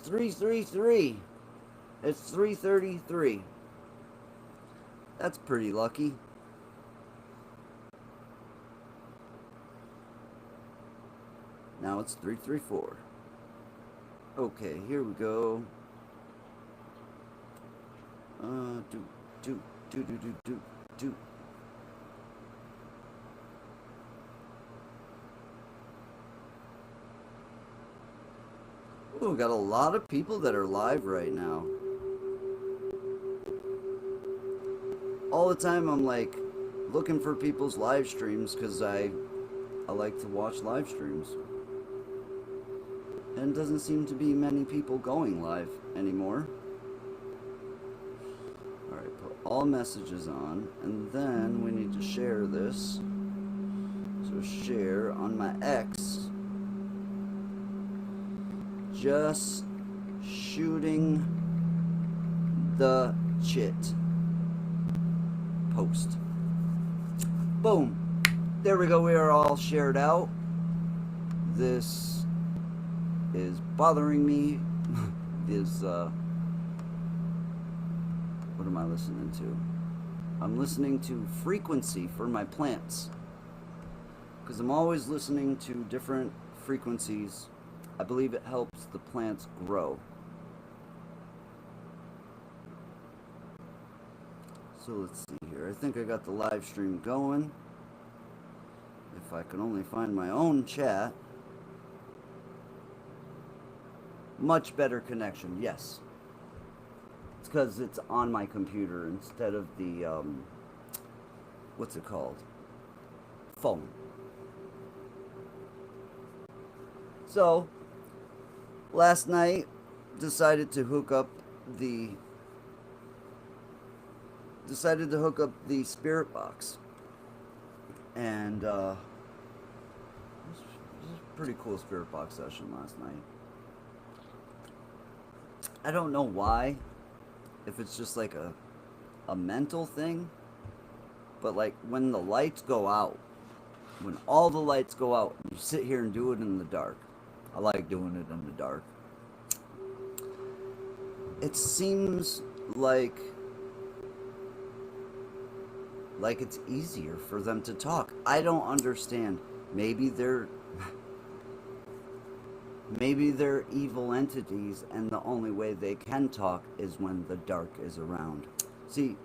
333. It's 333. That's pretty lucky. Now it's 334. Okay, here we go. Do. Ooh, got a lot of people that are live right now. All the time I'm like looking for people's live streams because I like to watch live streams. And it doesn't seem to be many people going live anymore. Alright, put all messages on, and then we need to share this. So share on my X. Just shooting the shit. Post. Boom. There we go. We are all shared out. This is bothering me. What am I listening to? I'm listening to frequency for my plants. Because I'm always listening to different frequencies. I believe it helps the plants grow. So let's see here. I think I got the live stream going. If I can only find my own chat. Much better connection, yes. It's because it's on my computer instead of the, what's it called? Phone. So, last night, decided to hook up the spirit box. And, it was a pretty cool spirit box session last night. I don't know why, if it's just like a mental thing, but like when the lights go out, when all the lights go out, you sit here and do it in the dark. I like doing it in the dark. It seems like it's easier for them to talk. I don't understand. Maybe they're evil entities, and the only way they can talk is when the dark is around. See,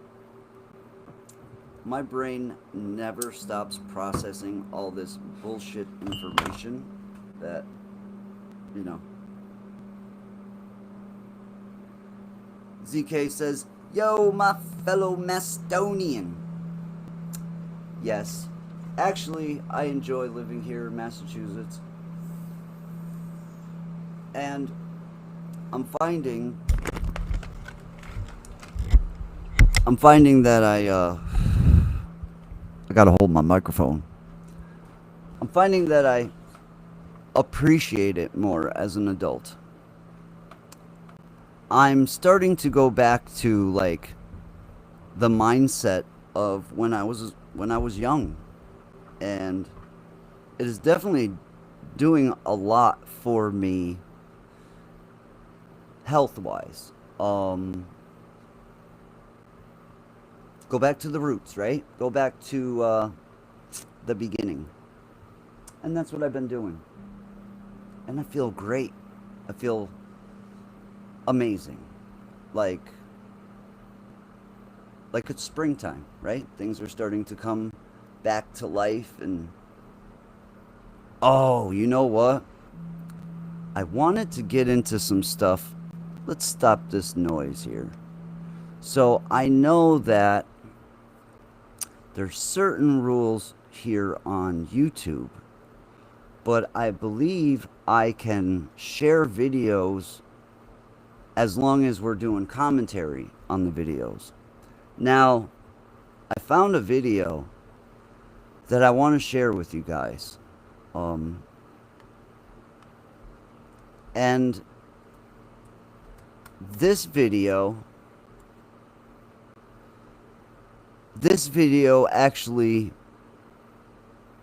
my brain never stops processing all this bullshit information that, you know. ZK says, yo, my fellow Macedonian. Yes, actually, I enjoy living here in Massachusetts. And I'm finding that I gotta hold my microphone. I'm finding that I appreciate it more as an adult. I'm starting to go back to like the mindset of when I was young, and it is definitely doing a lot for me health-wise. Go back to the roots, right? Go back to the beginning. And that's what I've been doing. And I feel great. I feel amazing. Like it's springtime, right? Things are starting to come back to life. And oh, you know what? I wanted to get into some stuff. Let's stop this noise here. So I know that there's certain rules here on YouTube, but I believe I can share videos as long as we're doing commentary on the videos. Now, I found a video that I want to share with you guys. And this video actually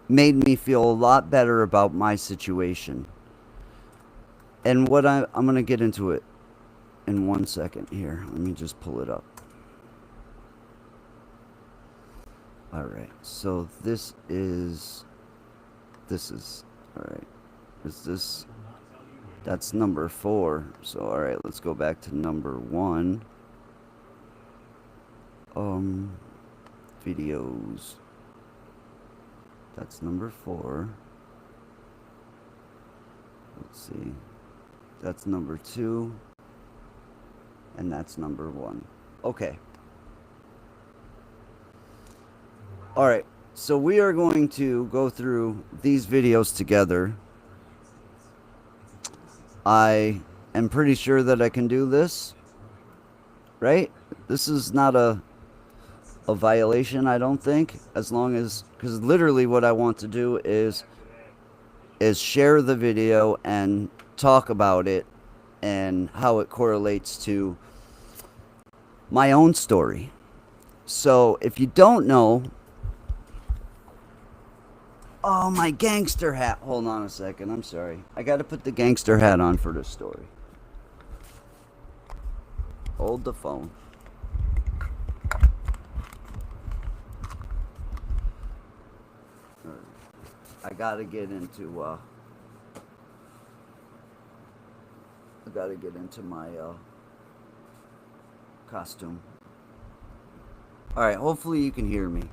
made me feel a lot better about my situation. And what I'm going to get into it in 1 second here. Let me just pull it up. Alright, so this is, alright, is this, that's number 4. So, alright, let's go back to number 1. Videos. That's number 4. Let's see. That's number 2. And that's number 1. Okay. Alright, so we are going to go through these videos together. I am pretty sure that I can do this. Right? This is not a violation, I don't think. As long as, because literally what I want to do is share the video and talk about it and how it correlates to my own story. So if you don't know, oh, my gangster hat. Hold on a second. I'm sorry. I got to put the gangster hat on for this story. Hold the phone. I got to get into my costume. All right, hopefully you can hear me.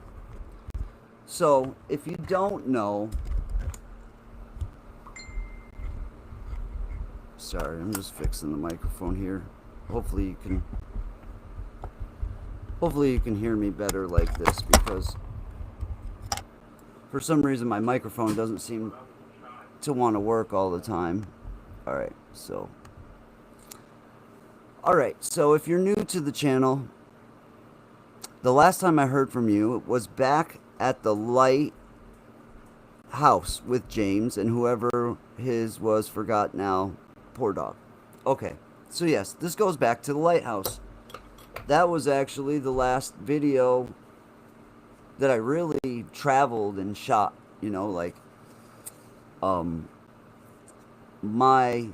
So, if you don't know, sorry, I'm just fixing the microphone here. Hopefully you can hear me better like this, because for some reason my microphone doesn't seem to want to work all the time. Alright, so if you're new to the channel, the last time I heard from you was back at the lighthouse with James and whoever his was, forgot now. Poor dog. Okay, so yes, this goes back to the lighthouse. That was actually the last video that I really traveled and shot, you know, like, my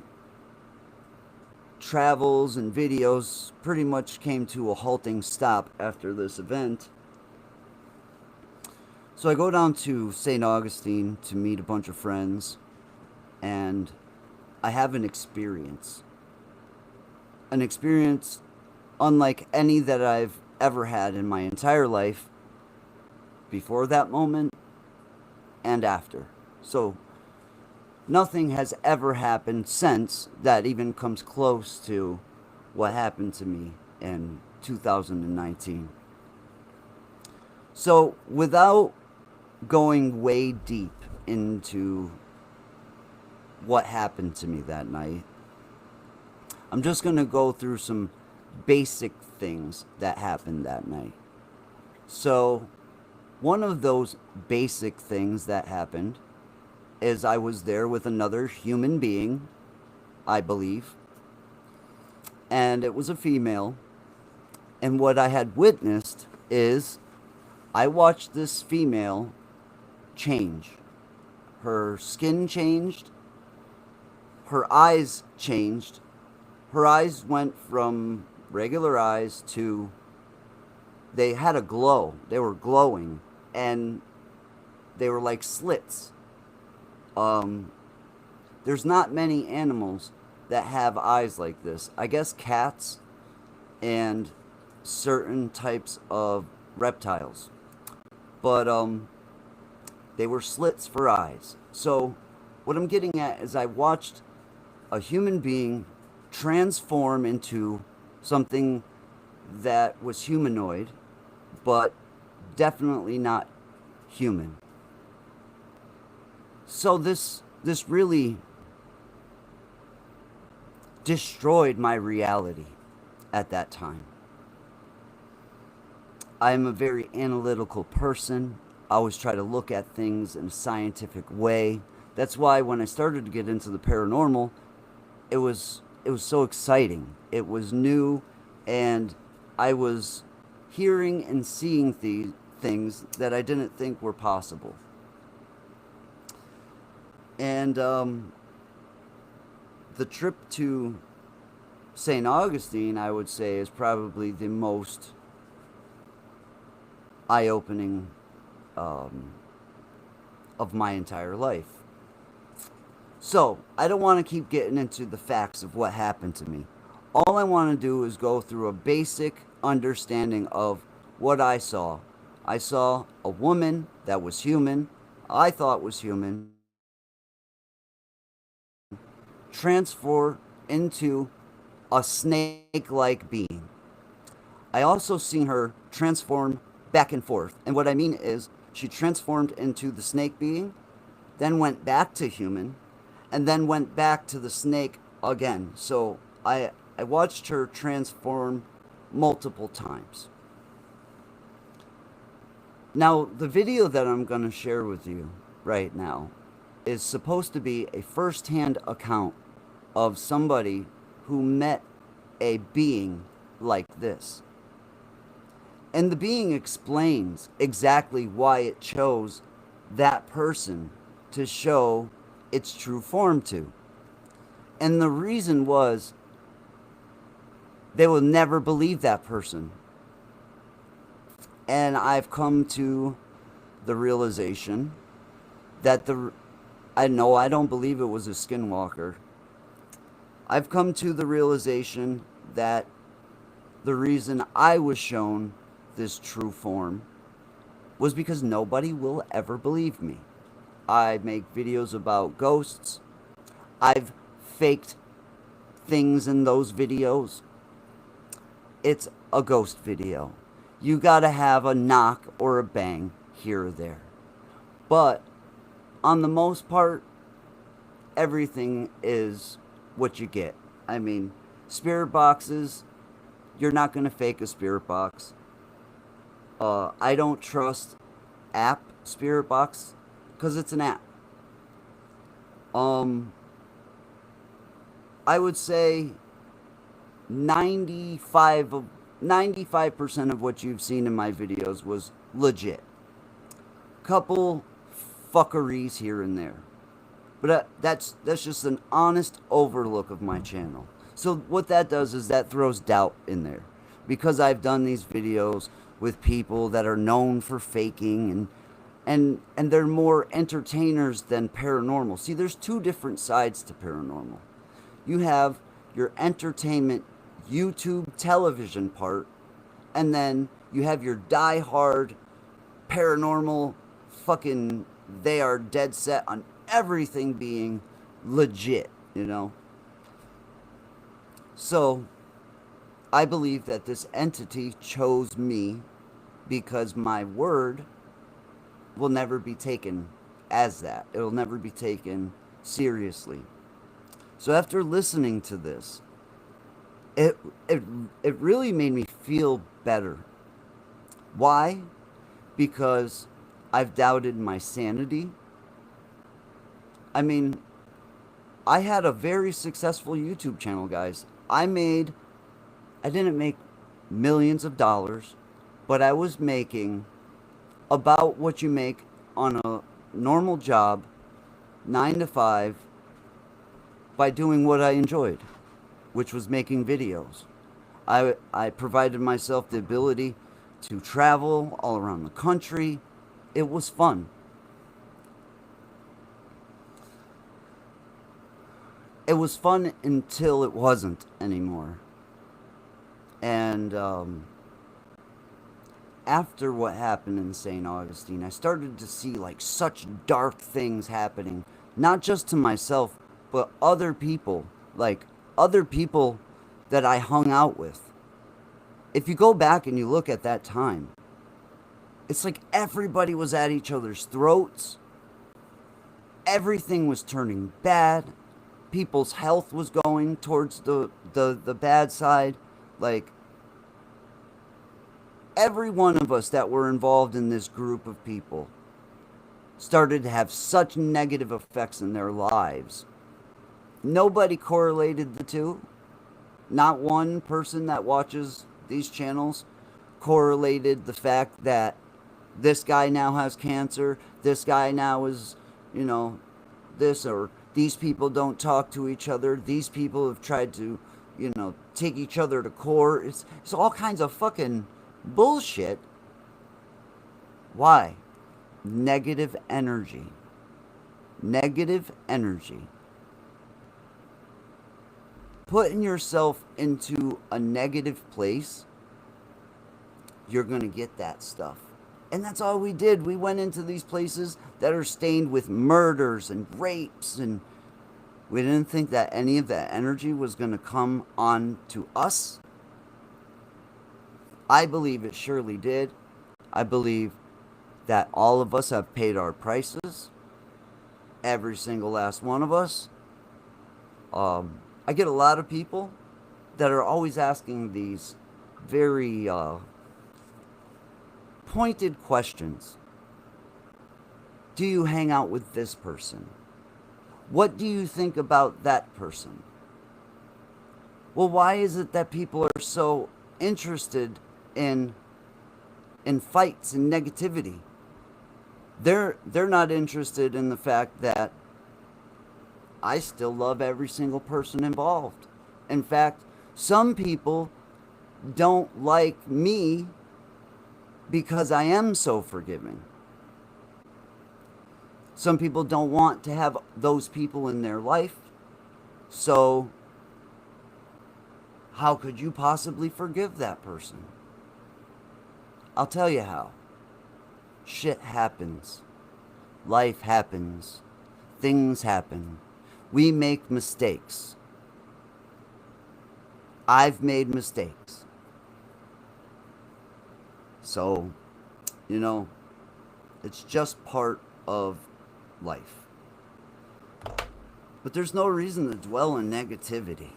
travels and videos pretty much came to a halting stop after this event. So I go down to St. Augustine to meet a bunch of friends, and I have an experience unlike any that I've ever had in my entire life, before that moment and after. So nothing has ever happened since that even comes close to what happened to me in 2019. So without going way deep into what happened to me that night, I'm just going to go through some basic things that happened that night. So one of those basic things that happened is I was there with another human being, I believe, and it was a female. And what I had witnessed is I watched this female change. Her skin changed. Her eyes changed. Her eyes went from regular eyes to, they had a glow. They were glowing, and they were like slits. There's not many animals that have eyes like this. I guess cats and certain types of reptiles. But they were slits for eyes. So what I'm getting at is I watched a human being transform into something that was humanoid, but definitely not human. So this really destroyed my reality at that time. I am a very analytical person. I always try to look at things in a scientific way. That's why when I started to get into the paranormal, it was so exciting. It was new, and I was hearing and seeing things that I didn't think were possible. And the trip to St. Augustine, I would say, is probably the most eye-opening of my entire life. So, I don't want to keep getting into the facts of what happened to me. All I want to do is go through a basic understanding of what I saw. I saw a woman that was human, I thought was human, transform into a snake-like being. I also seen her transform back and forth. And what I mean is, she transformed into the snake being, then went back to human, and then went back to the snake again. So I watched her transform multiple times. Now, the video that I'm going to share with you right now is supposed to be a first-hand account of somebody who met a being like this. And the being explains exactly why it chose that person to show its true form to. And the reason was they will never believe that person. And I've come to the realization that I don't believe it was a skinwalker. I've come to the realization that the reason I was shown this true form was because nobody will ever believe me. I make videos about ghosts. I've faked things in those videos. It's a ghost video. You gotta have a knock or a bang here or there. But on the most part, everything is what you get. I mean, spirit boxes, you're not gonna fake a spirit box. I don't trust app spirit box because it's an app. I would say 95% of what you've seen in my videos was legit. Couple fuckeries here and there. But that's just an honest overlook of my channel. So what that does is that throws doubt in there. Because I've done these videos with people that are known for faking and they're more entertainers than paranormal. See, there's two different sides to paranormal. You have your entertainment YouTube television part, and then you have your die-hard paranormal fucking, they are dead set on everything being legit, you know? So, I believe that this entity chose me because my word will never be taken as that. It'll never be taken seriously. So after listening to this, it really made me feel better. Why? Because I've doubted my sanity. I mean, I had a very successful YouTube channel, guys. I didn't make millions of dollars, but I was making about what you make on a normal job, 9 to 5, by doing what I enjoyed, which was making videos. I provided myself the ability to travel all around the country. It was fun. It was fun until it wasn't anymore. And after what happened in St. Augustine, I started to see like such dark things happening, not just to myself, but other people, like other people that I hung out with. If you go back and you look at that time, it's like everybody was at each other's throats. Everything was turning bad. People's health was going towards the bad side. Like, every one of us that were involved in this group of people started to have such negative effects in their lives. Nobody correlated the two. Not one person that watches these channels correlated the fact that this guy now has cancer, this guy now is, you know, this, or these people don't talk to each other, these people have tried to take each other to court. It's all kinds of fucking bullshit. Why? Negative energy. Negative energy. Putting yourself into a negative place, you're going to get that stuff. And that's all we did. We went into these places that are stained with murders and rapes, and we didn't think that any of that energy was going to come on to us. I believe it surely did. I believe that all of us have paid our prices. Every single last one of us. I get a lot of people that are always asking these very pointed questions. Do you hang out with this person? What do you think about that person? Well, why is it that people are so interested in fights and negativity? They're not interested in the fact that I still love every single person involved. In fact, some people don't like me because I am so forgiving. Some people don't want to have those people in their life. So how could you possibly forgive that person? I'll tell you how. Shit happens. Life happens. Things happen. We make mistakes. I've made mistakes. So, it's just part of life. But there's no reason to dwell in negativity.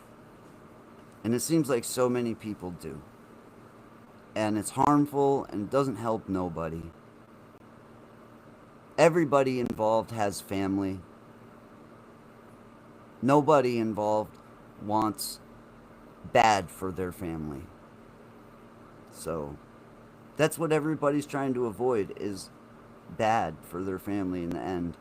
And it seems like so many people do. And it's harmful and it doesn't help nobody. Everybody involved has family. Nobody involved wants bad for their family. So that's what everybody's trying to avoid, is bad for their family in the end.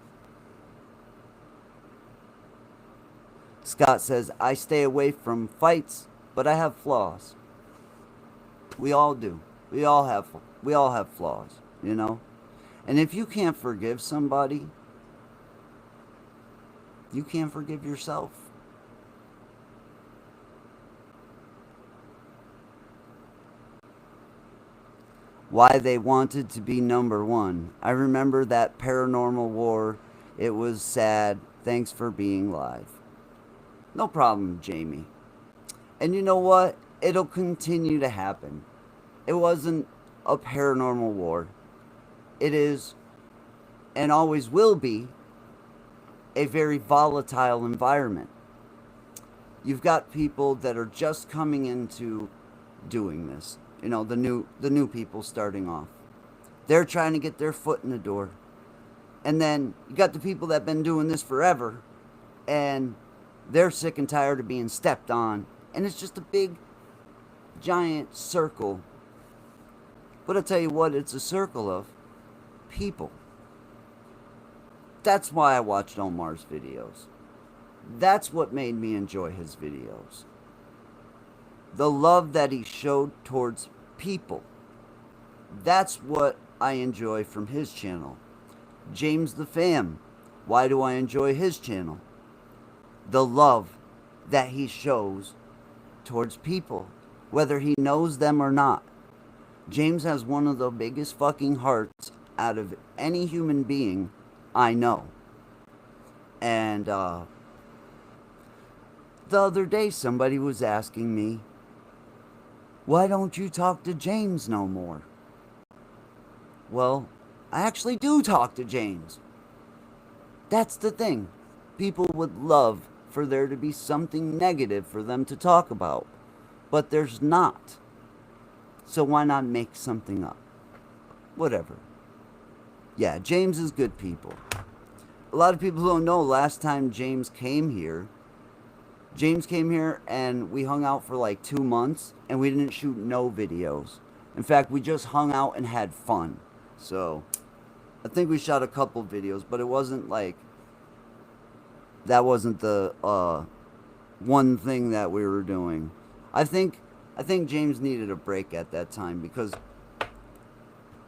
Scott says, I stay away from fights, but I have flaws. We all do. We all have flaws, And if you can't forgive somebody, you can't forgive yourself. Why they wanted to be number one. I remember that paranormal war. It was sad. Thanks for being live. No problem, Jamie. And you know what? It'll continue to happen. It wasn't a paranormal war. It is, and always will be, a very volatile environment. You've got people that are just coming into doing this. The new people starting off. They're trying to get their foot in the door. And then you got the people that have been doing this forever, and they're sick and tired of being stepped on. And it's just a big, giant circle. But I'll tell you what, it's a circle of people. That's why I watched Omar's videos. That's what made me enjoy his videos. The love that he showed towards people. That's what I enjoy from his channel. James the Fam. Why do I enjoy his channel? The love that he shows towards people, whether he knows them or not. James has one of the biggest fucking hearts out of any human being I know. And the other day somebody was asking me, why don't you talk to James no more? Well, I actually do talk to James. That's the thing. People would love for there to be something negative for them to talk about. But there's not. So why not make something up? Whatever. Yeah, James is good people. A lot of people don't know, last time James came here and we hung out for like 2 months and we didn't shoot no videos. In fact, we just hung out and had fun. So I think we shot a couple videos, but it wasn't like, that wasn't the one thing that we were doing. I think James needed a break at that time because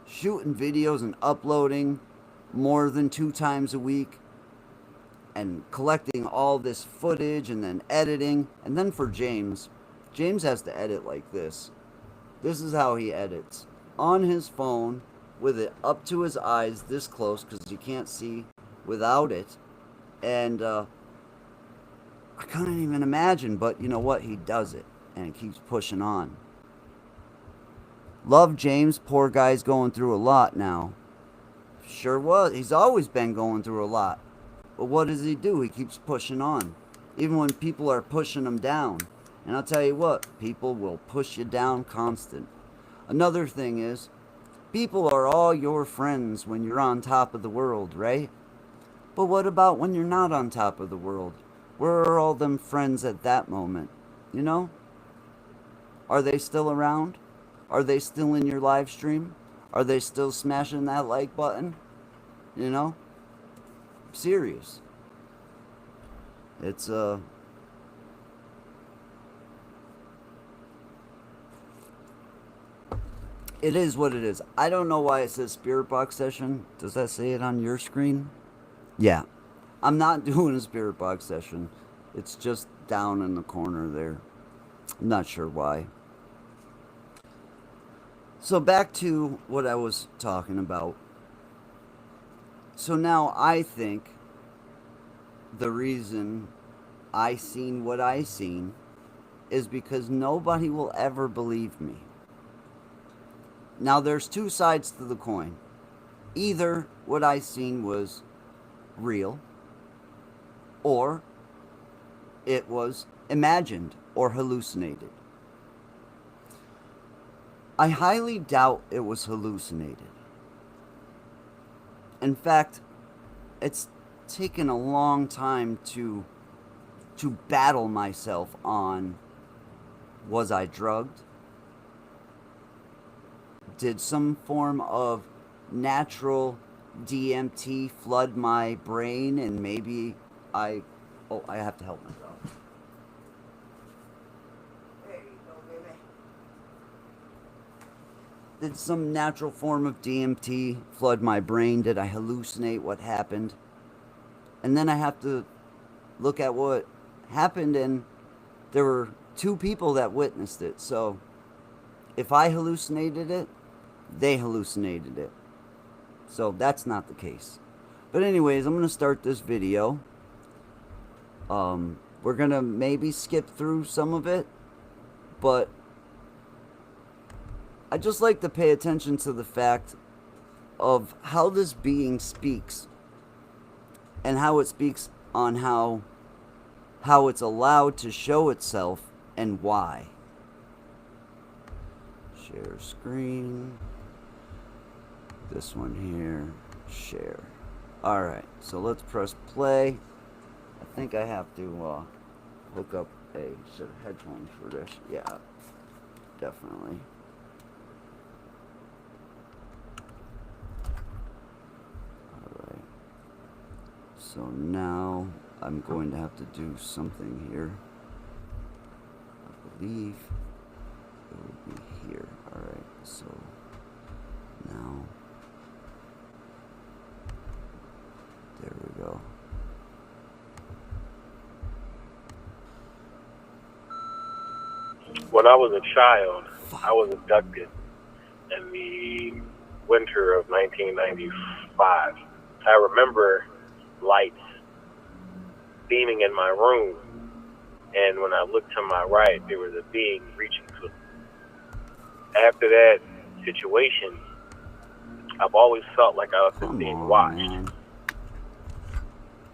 shooting videos and uploading more than 2 times a week and collecting all this footage and then editing, and then for James has to edit like this. This is how he edits. On his phone with it up to his eyes this close because you can't see without it. And I couldn't even imagine, but you know what? He does it and he keeps pushing on. Love James. Poor guy's going through a lot now. Sure was. He's always been going through a lot. But what does he do? He keeps pushing on. Even when people are pushing him down. And I'll tell you what, people will push you down constant. Another thing is, people are all your friends when you're on top of the world, right? But what about when you're not on top of the world? Where are all them friends at that moment? You know? Are they still around? Are they still in your live stream? Are they still smashing that like button? You know? I'm serious. It's it is what it is. I don't know why it says Spirit Box session. Does that say it on your screen? Yeah. I'm not doing a Spirit Box session. It's just down in the corner there. I'm not sure why. So back to what I was talking about. So now I think the reason I seen what I seen is because nobody will ever believe me. Now there's 2 sides to the coin. Either what I seen was real, or it was imagined or hallucinated. I highly doubt it was hallucinated. In fact, it's taken a long time to battle myself on, was I drugged? Did some form of natural DMT flood my brain and maybe I have to help myself. There you go, baby. Did some natural form of DMT flood my brain? Did I hallucinate what happened? And then I have to look at what happened, and there were 2 people that witnessed it. So if I hallucinated it, they hallucinated it. So that's not the case. But anyways, I'm going to start this video. We're going to maybe skip through some of it, but I just like to pay attention to the fact of how this being speaks and how it speaks on how it's allowed to show itself and why. Share screen. This one here. Share. Alright, so let's press play. I think I have to hook up a set of headphones for this. Yeah, definitely. Alright. So now I'm going to have to do something here. I believe it will be here. Alright, so now there we go. When I was a child, I was abducted in the winter of 1995. I remember lights beaming in my room, and when I looked to my right, there was a being reaching to me. After that situation, I've always felt like I was being watched. Man.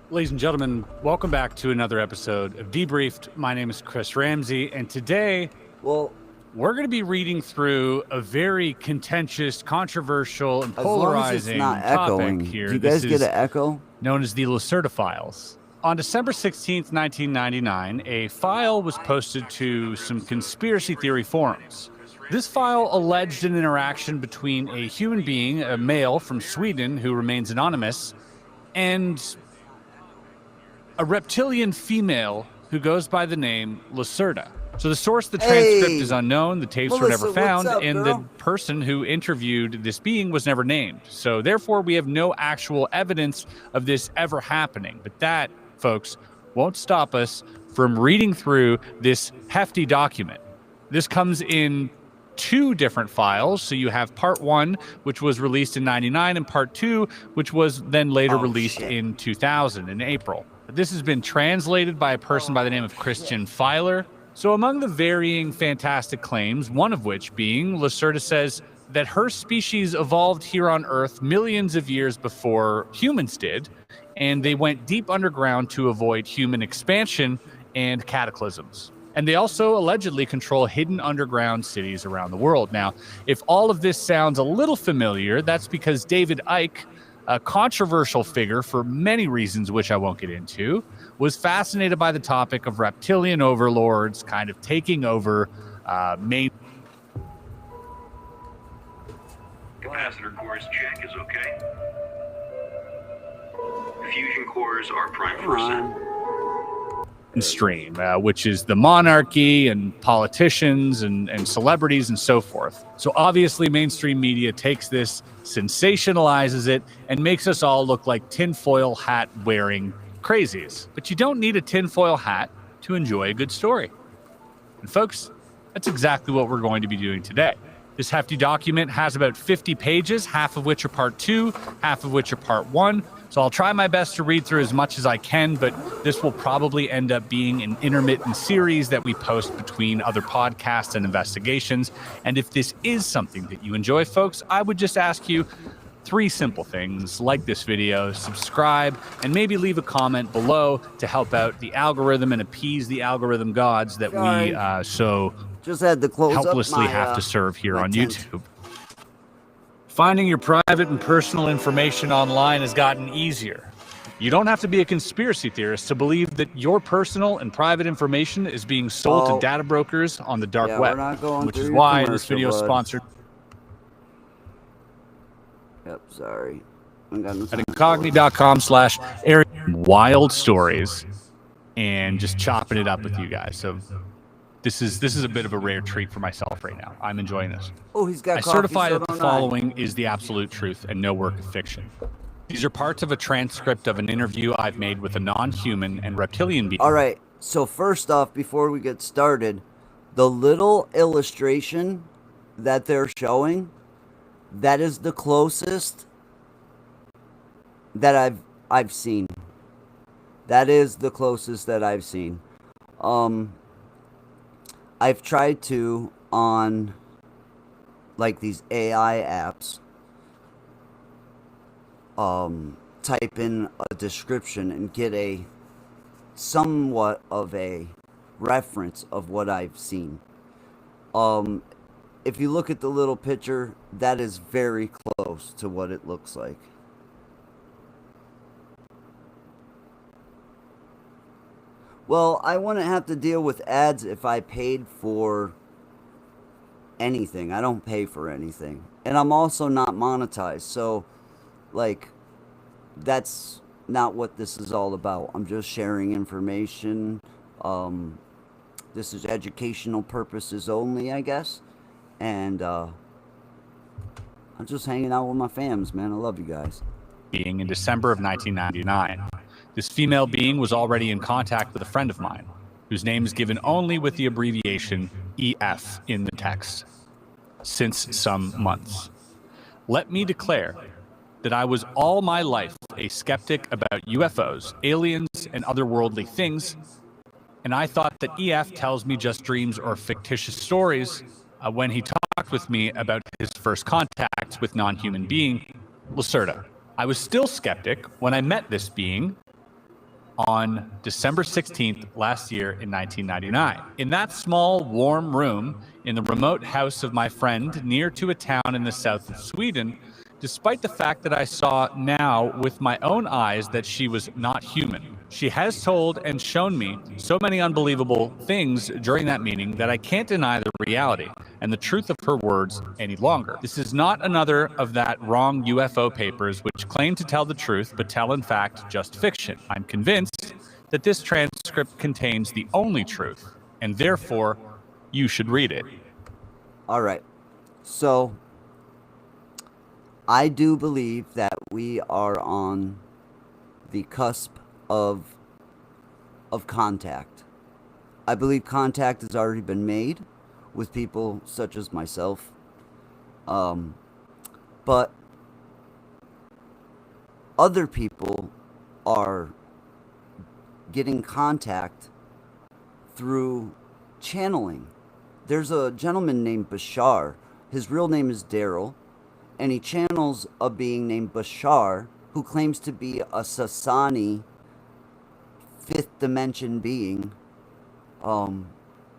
Ladies and gentlemen, welcome back to another episode of Debriefed. My name is Chris Ramsey, and today we're going to be reading through a very contentious, controversial, and polarizing topic here. Do you guys get an echo? Known as the Lacerda Files. On December 16th, 1999, a file was posted to some conspiracy theory forums. This file alleged an interaction between a human being, a male from Sweden who remains anonymous, and a reptilian female who goes by the name Lacerda. So the source of the transcript is unknown, the tapes were never found, and the person who interviewed this being was never named. So therefore, we have no actual evidence of this ever happening. But that, folks, won't stop us from reading through this hefty document. This comes in 2 different files. So you have part 1, which was released in 99, and part 2, which was then later released in 2000 in April. This has been translated by a person by the name of Christian Filer. So among the varying fantastic claims, one of which being Lacerda says that her species evolved here on Earth millions of years before humans did, and they went deep underground to avoid human expansion and cataclysms. And they also allegedly control hidden underground cities around the world. Now, if all of this sounds a little familiar, that's because David Icke, a controversial figure for many reasons which I won't get into, was fascinated by the topic of reptilian overlords kind of taking over main... Capacitor cores check is okay. Fusion cores are prime for ascent. Stream, which is the monarchy and politicians and celebrities and so forth. So obviously mainstream media takes this, sensationalizes it, and makes us all look like tinfoil hat wearing crazies. But you don't need a tinfoil hat to enjoy a good story. And folks, that's exactly what we're going to be doing today. This hefty document has about 50 pages, half of which are part 2, half of which are part 1. So I'll try my best to read through as much as I can, but this will probably end up being an intermittent series that we post between other podcasts and investigations. And if this is something that you enjoy, folks, I would just ask you 3 simple things. Like this video, subscribe, and maybe leave a comment below to help out the algorithm and appease the algorithm gods that we so just had to close helplessly up my, have to serve here on tent. YouTube. Finding your private and personal information online has gotten easier. You don't have to be a conspiracy theorist to believe that your personal and private information is being sold to data brokers on the dark web, which is why this video is sponsored Yep, sorry. I got no at incognito.com/airing wild stories and just chopping it up with you guys. So this is a bit of a rare treat for myself right now. I'm enjoying this. Oh, he's got I coffee, certify so that the don't I. following is the absolute truth and no work of fiction. These are parts of a transcript of an interview I've made with a non-human and reptilian being. All right, so first off, before we get started, the little illustration that they're showing, that is the closest that I've seen. That is the closest that I've seen. I've tried to on like these AI apps type in a description and get a somewhat of a reference of what I've seen. If you look at the little picture, that is very close to what it looks like. Well, I wouldn't have to deal with ads if I paid for anything. I don't pay for anything. And I'm also not monetized. So, like, that's not what this is all about. I'm just sharing information. This is educational purposes only, I guess. And I'm just hanging out with my fams, man. I love you guys. Being in December of 1999. This female being was already in contact with a friend of mine, whose name is given only with the abbreviation EF in the text, since some months. Let me declare that I was all my life a skeptic about UFOs, aliens, and otherworldly things, and I thought that EF tells me just dreams or fictitious stories when he talked with me about his first contact with non-human being, Lacerda. I was still skeptic when I met this being on December 16th last year in 1999. In that small, warm room in the remote house of my friend near to a town in the south of Sweden, despite the fact that I saw now with my own eyes that she was not human. She has told and shown me so many unbelievable things during that meeting that I can't deny the reality and the truth of her words any longer. This is not another of that wrong UFO papers which claim to tell the truth but tell in fact just fiction. I'm convinced that this transcript contains the only truth, and therefore you should read it. All right. So I do believe that we are on the cusp of contact. I believe contact has already been made with people such as myself. But other people are getting contact through channeling. There's a gentleman named Bashar. His real name is Daryl, and he channels a being named Bashar who claims to be a Sasani fifth dimension being,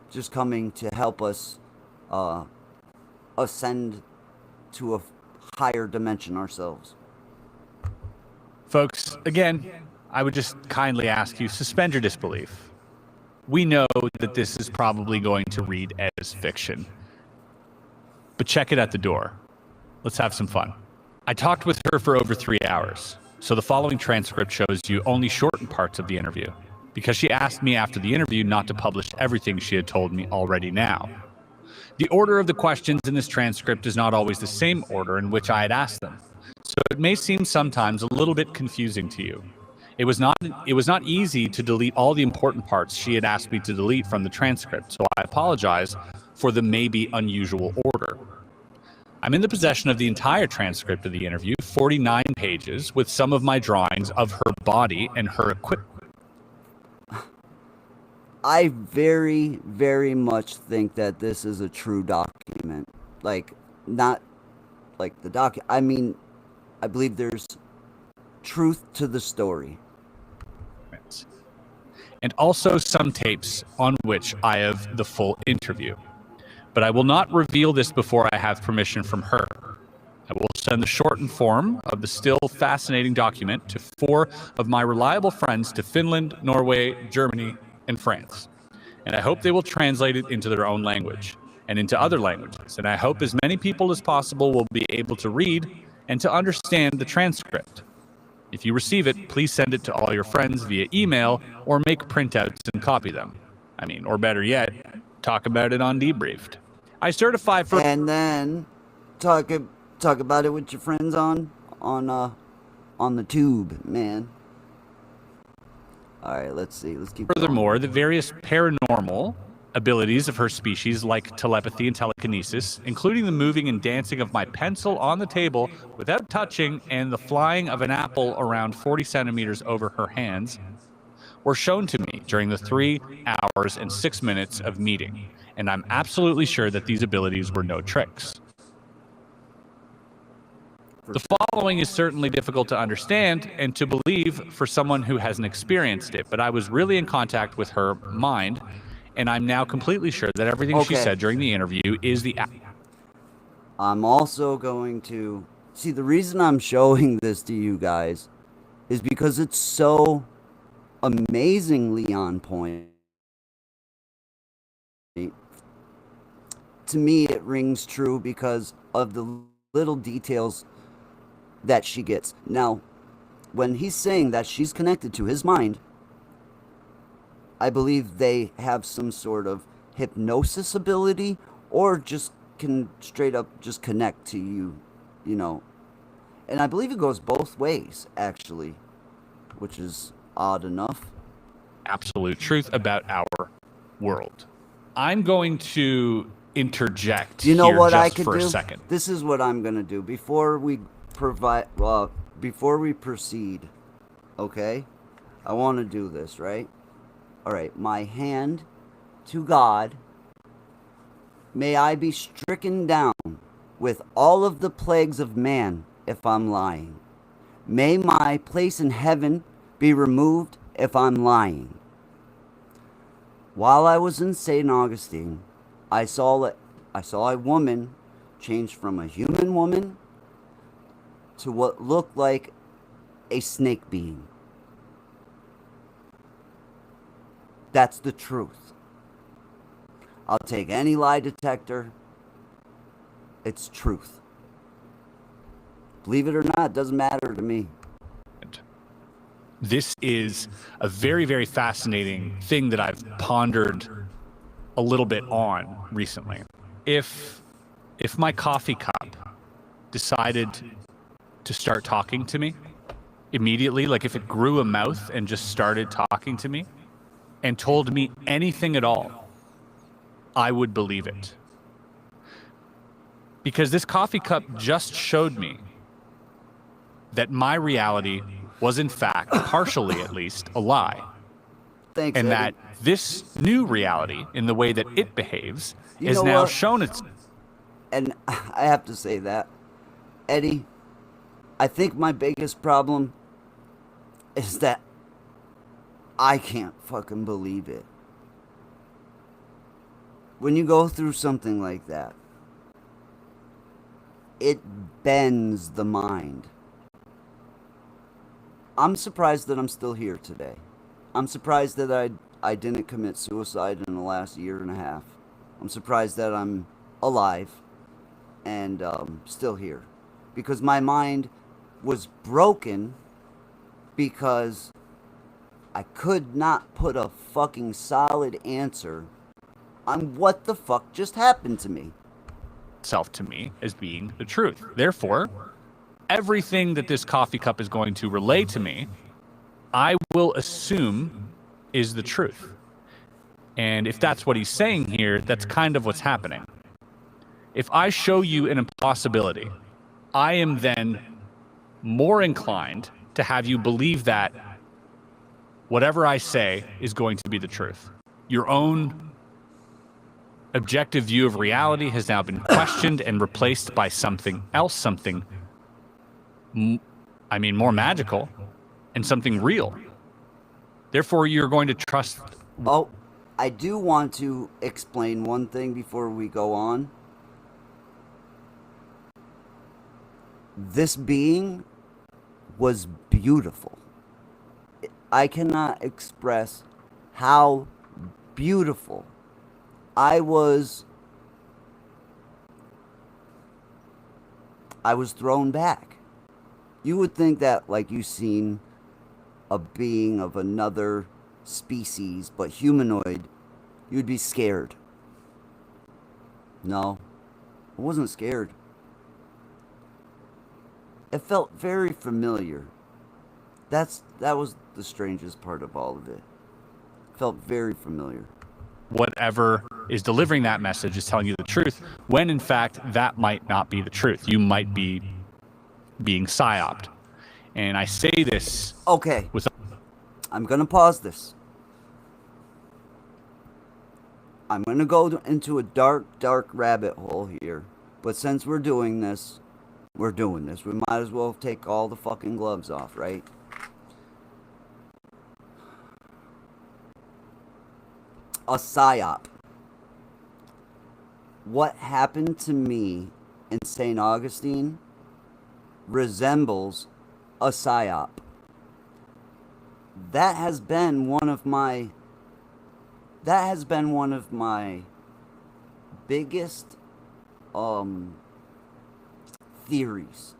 just coming to help us ascend to a higher dimension ourselves. Folks, again, I would just kindly ask you, suspend your disbelief. We know that this is probably going to read as fiction, but check it at the door. Let's have some fun. I talked with her for over 3 hours, so the following transcript shows you only shortened parts of the interview, because she asked me after the interview not to publish everything she had told me already now. The order of the questions in this transcript is not always the same order in which I had asked them, so it may seem sometimes a little bit confusing to you. It was not easy to delete all the important parts she had asked me to delete from the transcript, so I apologize for the maybe unusual order. I'm in the possession of the entire transcript of the interview, 49 pages, with some of my drawings of her body and her equipment. I very, very much think that this is a true document. Like, not like the I mean, I believe there's truth to the story. And also some tapes on which I have the full interview. But I will not reveal this before I have permission from her. I will send the shortened form of the still fascinating document to 4 of my reliable friends to Finland, Norway, Germany, and France. And I hope they will translate it into their own language and into other languages. And I hope as many people as possible will be able to read and to understand the transcript. If you receive it, please send it to all your friends via email or make printouts and copy them. I mean, or better yet, talk about it on Debriefed. I certify for... And then talk about it with your friends on the tube, man. All right, let's see. Let's keep Furthermore, going. the various paranormal abilities of her species, like telepathy and telekinesis, including the moving and dancing of my pencil on the table without touching and the flying of an apple around 40 centimeters over her hands, were shown to me during the 3 hours and 6 minutes of meeting, and I'm absolutely sure that these abilities were no tricks. The following is certainly difficult to understand and to believe for someone who hasn't experienced it, but I was really in contact with her mind, and I'm now completely sure that everything she said during the interview is the... I'm also going to... See, the reason I'm showing this to you guys is because it's so amazingly on point. To me, it rings true because of the little details that she gets. Now, when he's saying that she's connected to his mind, I believe they have some sort of hypnosis ability or just can straight up just connect to you, you know. And I believe it goes both ways, actually, which is odd enough. Absolute truth about our world. I'm going to interject You know here what just I could for do? a second. This is what I'm gonna do before we proceed. Okay, I want to do this, right? All right, my hand to God. May I be stricken down with all of the plagues of man if I'm lying. May my place in heaven be removed if I'm lying. While I was in St. Augustine, I saw a woman change from a human woman to what looked like a snake being. That's the truth. I'll take any lie detector. It's truth. Believe it or not, it doesn't matter to me. This is a very, very fascinating thing that I've pondered a little bit on recently. If my coffee cup decided to start talking to me immediately, like if it grew a mouth and just started talking to me and told me anything at all, I would believe it. Because this coffee cup just showed me that my reality was in fact, partially at least, a lie. Thanks, And Eddie. that this new reality, in the way that it behaves, You is know now what? shown its. And I have to say that, Eddie, I think my biggest problem is that I can't fucking believe it. When you go through something like that, it bends the mind. I'm surprised that I'm still here today. I'm surprised that I didn't commit suicide in the last year and a half. I'm surprised that I'm alive and still here. Because my mind was broken because I could not put a fucking solid answer on what the fuck just happened to me. Itself to me as being the truth. Therefore, everything that this coffee cup is going to relay to me, I will assume is the truth. And if that's what he's saying here, that's kind of what's happening. If I show you an impossibility, I am then more inclined to have you believe that whatever I say is going to be the truth. Your own objective view of reality has now been questioned and replaced by something else, something, more magical and something real. Therefore, you're going to trust. Oh, I do want to explain one thing before we go on. This being was beautiful. I cannot express how beautiful. I was thrown back. You would think that, like, you've seen a being of another species, but humanoid, you'd be scared. No, I wasn't scared. It felt very familiar. That was the strangest part of all of it. It felt very familiar. Whatever is delivering that message is telling you the truth, when in fact that might not be the truth. You might be being psyoped. And I say this Okay, with. I'm going to pause this. I'm going to go into a dark, dark rabbit hole here. But since we're doing this, we're doing this. We might as well take all the fucking gloves off, right? A psyop. What happened to me in St. Augustine resembles a psyop. That has been one of my biggest theories.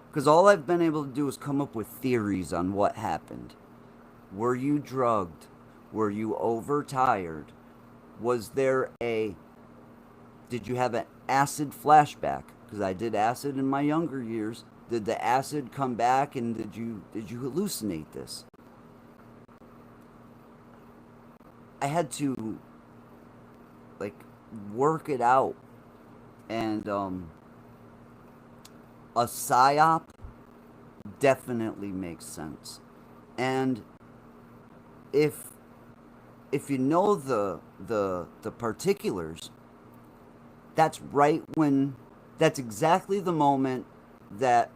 Because all I've been able to do is come up with theories on what happened. Were you drugged? Were you overtired? Did you have an acid flashback? Because I did acid in my younger years. Did the acid come back and did you hallucinate this? I had to work it out. And a psyop definitely makes sense. And if you know the particulars, that's exactly the moment that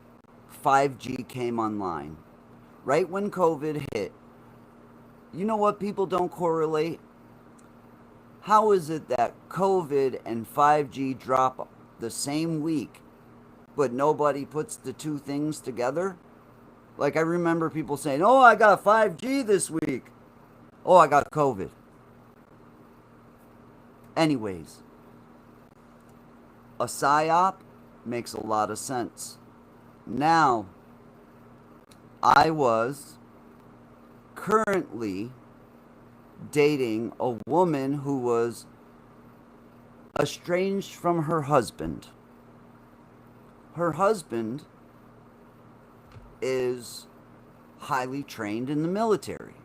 5G came online. Right when COVID hit. You know what people don't correlate? How is it that COVID and 5G drop the same week, but nobody puts the two things together? Like, I remember people saying, oh, I got 5G this week. Oh, I got COVID. Anyways, a psyop makes a lot of sense. Now, I was currently dating a woman who was estranged from her husband. Her husband is highly trained in the military.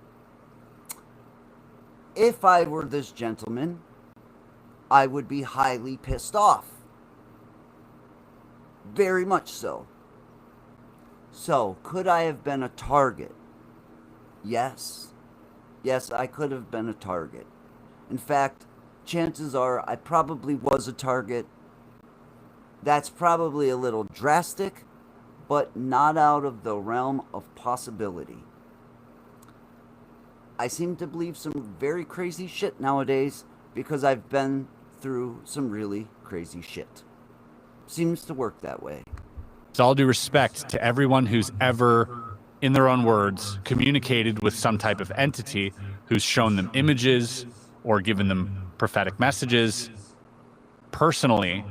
If I were this gentleman, I would be highly pissed off. Very much so. So, could I have been a target? Yes. Yes, I could have been a target. In fact, chances are I probably was a target. That's probably a little drastic, but not out of the realm of possibility. I seem to believe some very crazy shit nowadays because I've been through some really crazy shit. Seems to work that way. With all due respect to everyone who's ever, in their own words, communicated with some type of entity who's shown them images or given them prophetic messages, personally,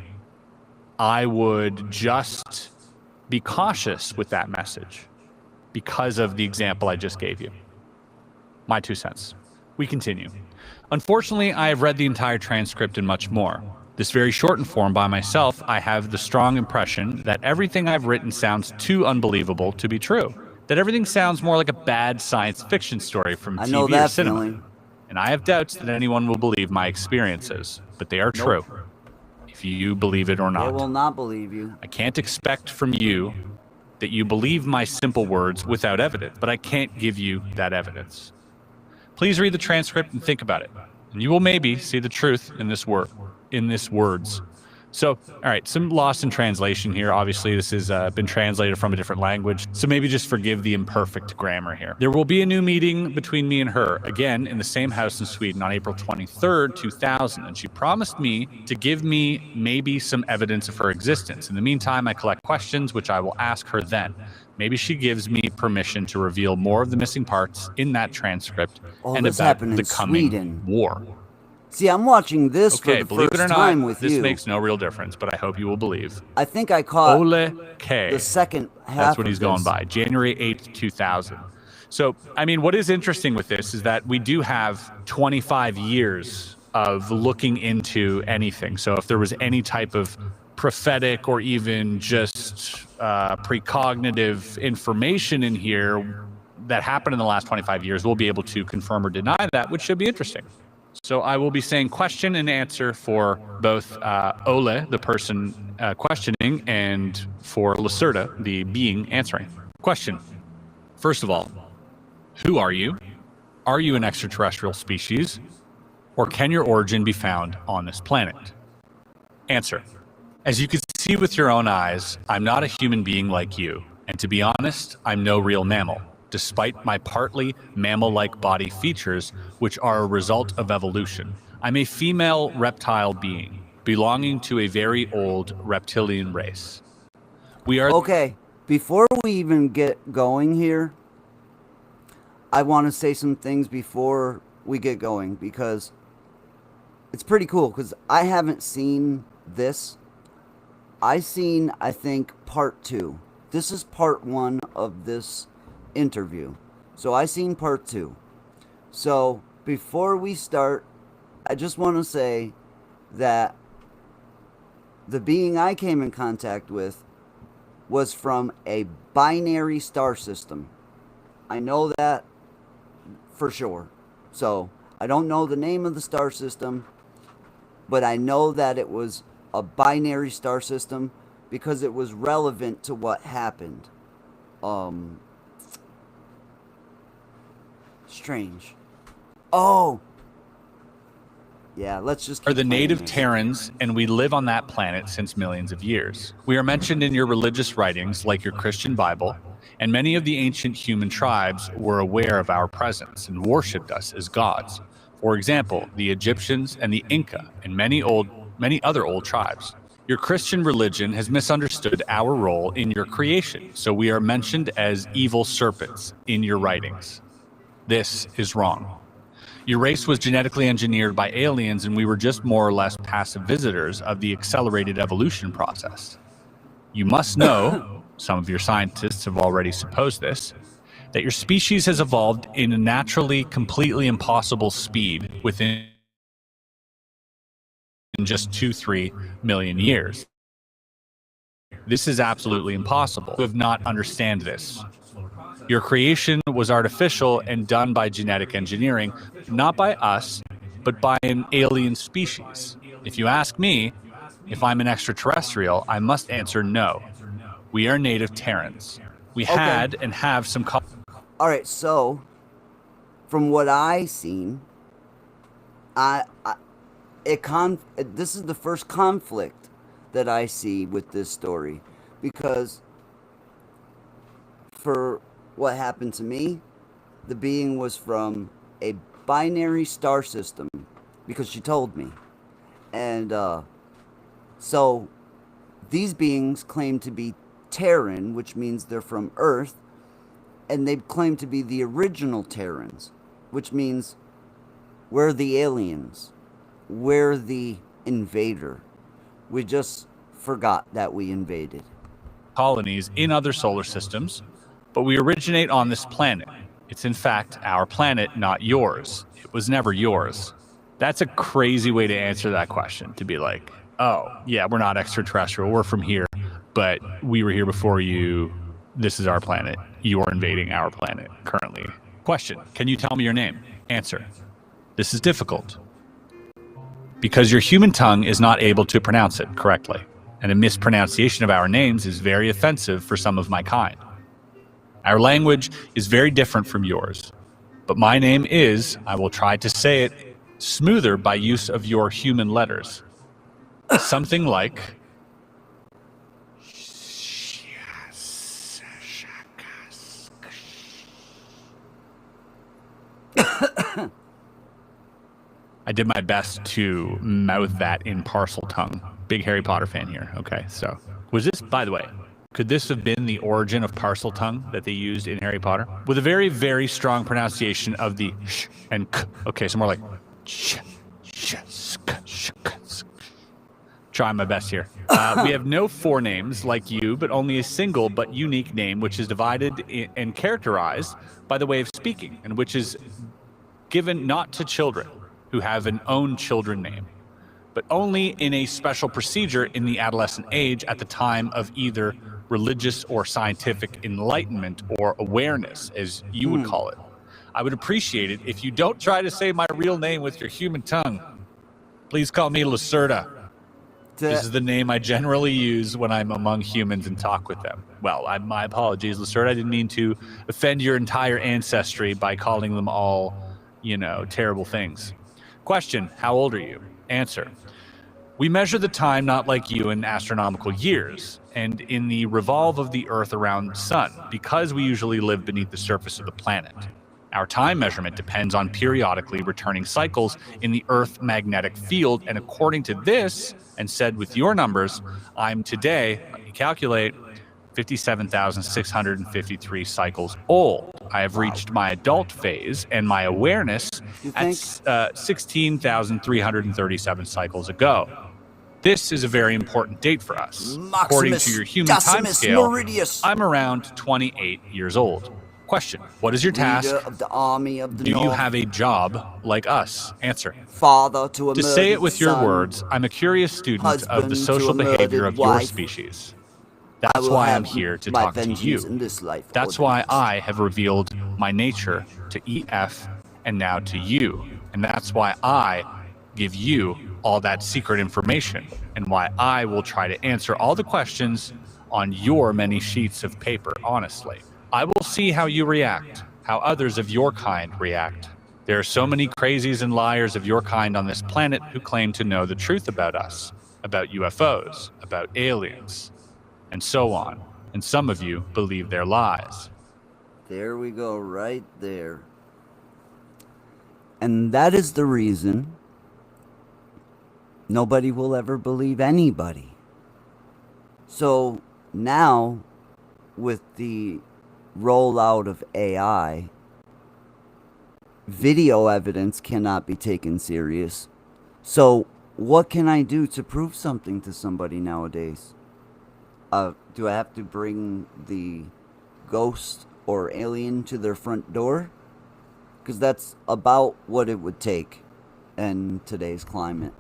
I would just be cautious with that message because of the example I just gave you. My 2 cents. We continue. Unfortunately, I have read the entire transcript and much more. This very shortened form by myself, I have the strong impression that everything I've written sounds too unbelievable to be true. That everything sounds more like a bad science fiction story from TV or cinema. Feeling. And I have doubts that anyone will believe my experiences, but they are true. If you believe it or not. They will not believe you. I can't expect from you that you believe my simple words without evidence, but I can't give you that evidence. Please read the transcript and think about it, and you will maybe see the truth in this words. So, all right, some loss in translation here. Obviously, this has been translated from a different language, so maybe just forgive the imperfect grammar here. There will be a new meeting between me and her, again, in the same house in Sweden on April 23rd, 2000, and she promised me to give me maybe some evidence of her existence. In the meantime, I collect questions, which I will ask her then. Maybe she gives me permission to reveal more of the missing parts in that transcript and about the coming war. See, I'm watching this for the believe it or first not, time with this you. makes no real difference, but I hope you will believe. I think I caught Ole K. the second half. That's what he's of going this. by. January 8th, 2000. So, I mean, what is interesting with this is that we do have 25 years of looking into anything. So if there was any type of prophetic or even just precognitive information in here that happened in the last 25 years, we'll be able to confirm or deny that, which should be interesting. So I will be saying question and answer for both Ole, the person questioning, and for Lacerda, the being answering. Question. First of all, who are you? Are you an extraterrestrial species? Or can your origin be found on this planet? Answer. As you can see with your own eyes, I'm not a human being like you. And to be honest, I'm no real mammal, despite my partly mammal-like body features, which are a result of evolution. I'm a female reptile being, belonging to a very old reptilian race. We are... Okay, before we even get going here, I want to say some things before we get going, because it's pretty cool, because I haven't seen this. I think, part 2. This is part 1 of this interview. So I seen part 2. So before we start, I just want to say that the being I came in contact with was from a binary star system. I know that for sure. So I don't know the name of the star system, but I know that it was a binary star system because it was relevant to what happened. Strange. Oh! Yeah, let's just keep are the native this. Terrans, and we live on that planet since millions of years. We are mentioned in your religious writings, like your Christian Bible, and many of the ancient human tribes were aware of our presence and worshipped us as gods. For example, the Egyptians and the Inca, and many other old tribes. Your Christian religion has misunderstood our role in your creation, so we are mentioned as evil serpents in your writings. This is wrong. Your race was genetically engineered by aliens, and we were just more or less passive visitors of the accelerated evolution process. You must know, some of your scientists have already supposed this, that your species has evolved in a naturally completely impossible speed within just 2-3 million years. This is absolutely impossible. We have not understand this. Your creation was artificial and done by genetic engineering, not by us, but by an alien species. If you ask me if I'm an extraterrestrial, I must answer no. We are native Terrans. We had and have some... All right, so from what I seen, this is the first conflict that I see with this story, because for what happened to me, the being was from a binary star system, because she told me. And so these beings claim to be Terran, which means they're from Earth, and they claim to be the original Terrans, which means we're the aliens. We're the invader. We just forgot that we invaded. Colonies in other solar systems, but we originate on this planet. It's in fact our planet, not yours. It was never yours. That's a crazy way to answer that question, to be like, oh, yeah, we're not extraterrestrial, we're from here, but we were here before you. This is our planet. You are invading our planet currently. Question, can you tell me your name? Answer, this is difficult, because your human tongue is not able to pronounce it correctly, and a mispronunciation of our names is very offensive for some of my kind. Our language is very different from yours, but my name is, I will try to say it smoother by use of your human letters. Something like... I did my best to mouth that in parcel tongue. Big Harry Potter fan here. Okay, so was this, by the way, could this have been the origin of parcel tongue that they used in Harry Potter? With a very, very strong pronunciation of the sh and k. Okay, so more like sh, sh, sk, sh, k, sk. Trying my best here. We have no forenames like you, but only a single but unique name, which is divided and characterized by the way of speaking, and which is given not to children who have an own children name, but only in a special procedure in the adolescent age at the time of either religious or scientific enlightenment or awareness, as you would call it. I would appreciate it if you don't try to say my real name with your human tongue. Please call me Lacerda. This is the name I generally use when I'm among humans and talk with them. Well, my apologies, Lacerda. I didn't mean to offend your entire ancestry by calling them all, terrible things. Question, how old are you? Answer, we measure the time not like you in astronomical years, and in the revolve of the Earth around the Sun, because we usually live beneath the surface of the planet. Our time measurement depends on periodically returning cycles in the Earth magnetic field, and according to this, and said with your numbers, I'm today, let me calculate, 57,653 cycles old. I have reached my adult phase and my awareness at 16,337 cycles ago. This is a very important date for us. According to your human time scale, I'm around 28 years old. Question, what is your task? Of the army of the Do you North. have a job like us? Answer. Father to a To say it murdered with your son, words, I'm a curious student of the husband social to a behavior murdered of your wife. species. I That's will why I'm have here to my talk to vengeance you. in this life or That's the why next. I have revealed my nature to EF and now to you. And that's why I give you all that secret information, and why I will try to answer all the questions on your many sheets of paper, honestly. I will see how you react, how others of your kind react. There are so many crazies and liars of your kind on this planet who claim to know the truth about us, about UFOs, about aliens, and so on. And some of you believe their lies. There we go, right there. And that is the reason nobody will ever believe anybody. So now, with the rollout of AI, video evidence cannot be taken serious. So what can I do to prove something to somebody nowadays? Do I have to bring the ghost or alien to their front door, because that's about what it would take in today's climate.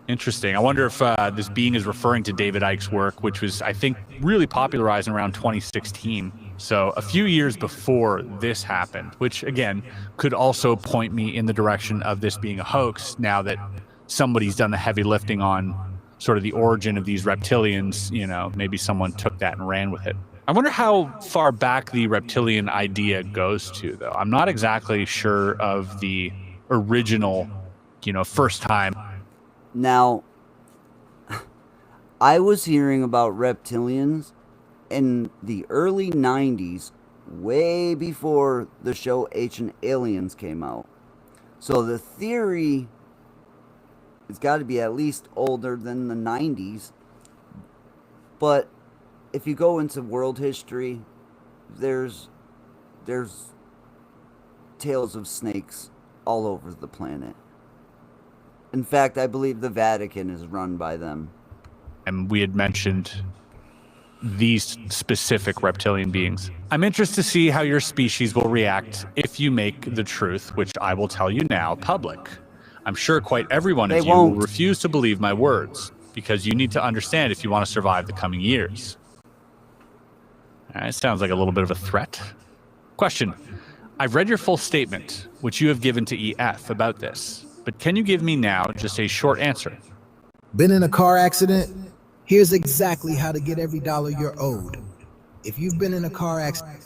Interesting. I wonder if this being is referring to David Icke's work, which was, I think, really popularized in around 2016. So a few years before this happened, which, again, could also point me in the direction of this being a hoax now that somebody's done the heavy lifting on sort of the origin of these reptilians. You know, maybe someone took that and ran with it. I wonder how far back the reptilian idea goes to, though. I'm not exactly sure of the original, first time. Now, I was hearing about reptilians in the early 90s, way before the show Ancient Aliens came out. So the theory has got to be at least older than the 90s. But if you go into world history, there's tales of snakes all over the planet. In fact, I believe the Vatican is run by them. And we had mentioned these specific reptilian beings. I'm interested to see how your species will react if you make the truth, which I will tell you now, public. I'm sure quite every one of you will refuse to believe my words, because you need to understand if you want to survive the coming years. It sounds like a little bit of a threat. Question. I've read your full statement, which you have given to EF about this. But can you give me now just a short answer? Been in a car accident? Here's exactly how to get every dollar you're owed. If you've been in a car accident...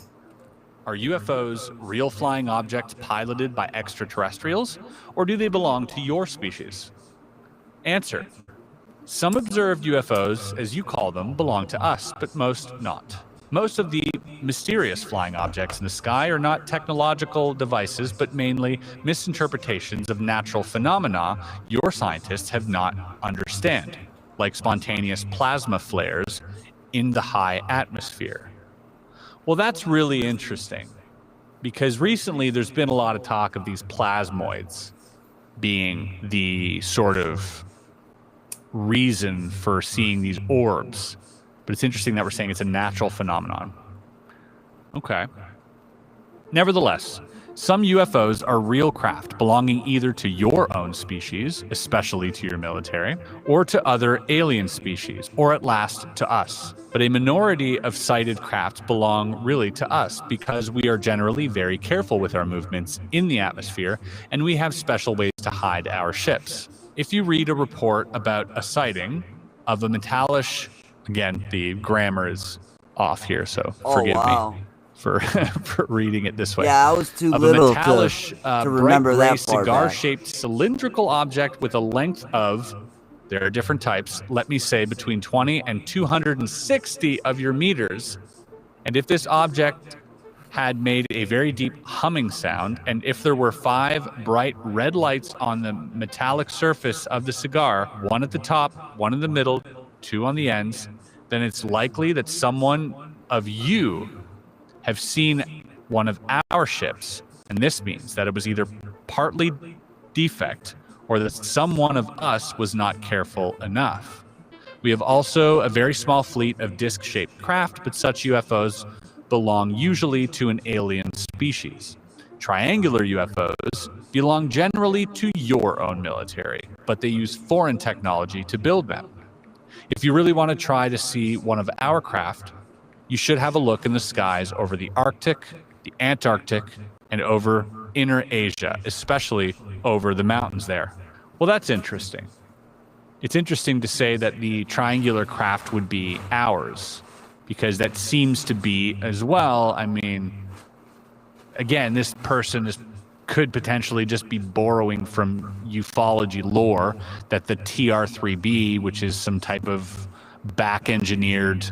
Are UFOs real flying objects piloted by extraterrestrials, or do they belong to your species? Answer. Some observed UFOs, as you call them, belong to us, but most not. Most of the mysterious flying objects in the sky are not technological devices, but mainly misinterpretations of natural phenomena your scientists have not understand, like spontaneous plasma flares in the high atmosphere. Well, that's really interesting, because recently there's been a lot of talk of these plasmoids being the sort of reason for seeing these orbs. But it's interesting that we're saying it's a natural phenomenon. Okay. Nevertheless, some UFOs are real craft belonging either to your own species, especially to your military, or to other alien species, or at last to us. But a minority of sighted craft belong really to us because we are generally very careful with our movements in the atmosphere, and we have special ways to hide our ships. If you read a report about a sighting of a metallish... Again, the grammar is off here, so forgive me for reading it this way. Yeah, I was too little to remember that far cigar-shaped cylindrical object with a length of, there are different types, let me say between 20 and 260 of your meters. And if this object had made a very deep humming sound, and if there were 5 bright red lights on the metallic surface of the cigar, one at the top, one in the middle, 2 on the ends, then it's likely that someone of you have seen one of our ships, and this means that it was either partly defect or that someone of us was not careful enough. We have also a very small fleet of disc-shaped craft, but such UFOs belong usually to an alien species. Triangular UFOs belong generally to your own military, but they use foreign technology to build them. If you really want to try to see one of our craft, you should have a look in the skies over the Arctic, the Antarctic, and over inner Asia, especially over the mountains there. Well, that's interesting. It's interesting to say that the triangular craft would be ours, because that seems to be as well. I mean, again, this person could potentially just be borrowing from ufology lore that the TR-3B, which is some type of back-engineered,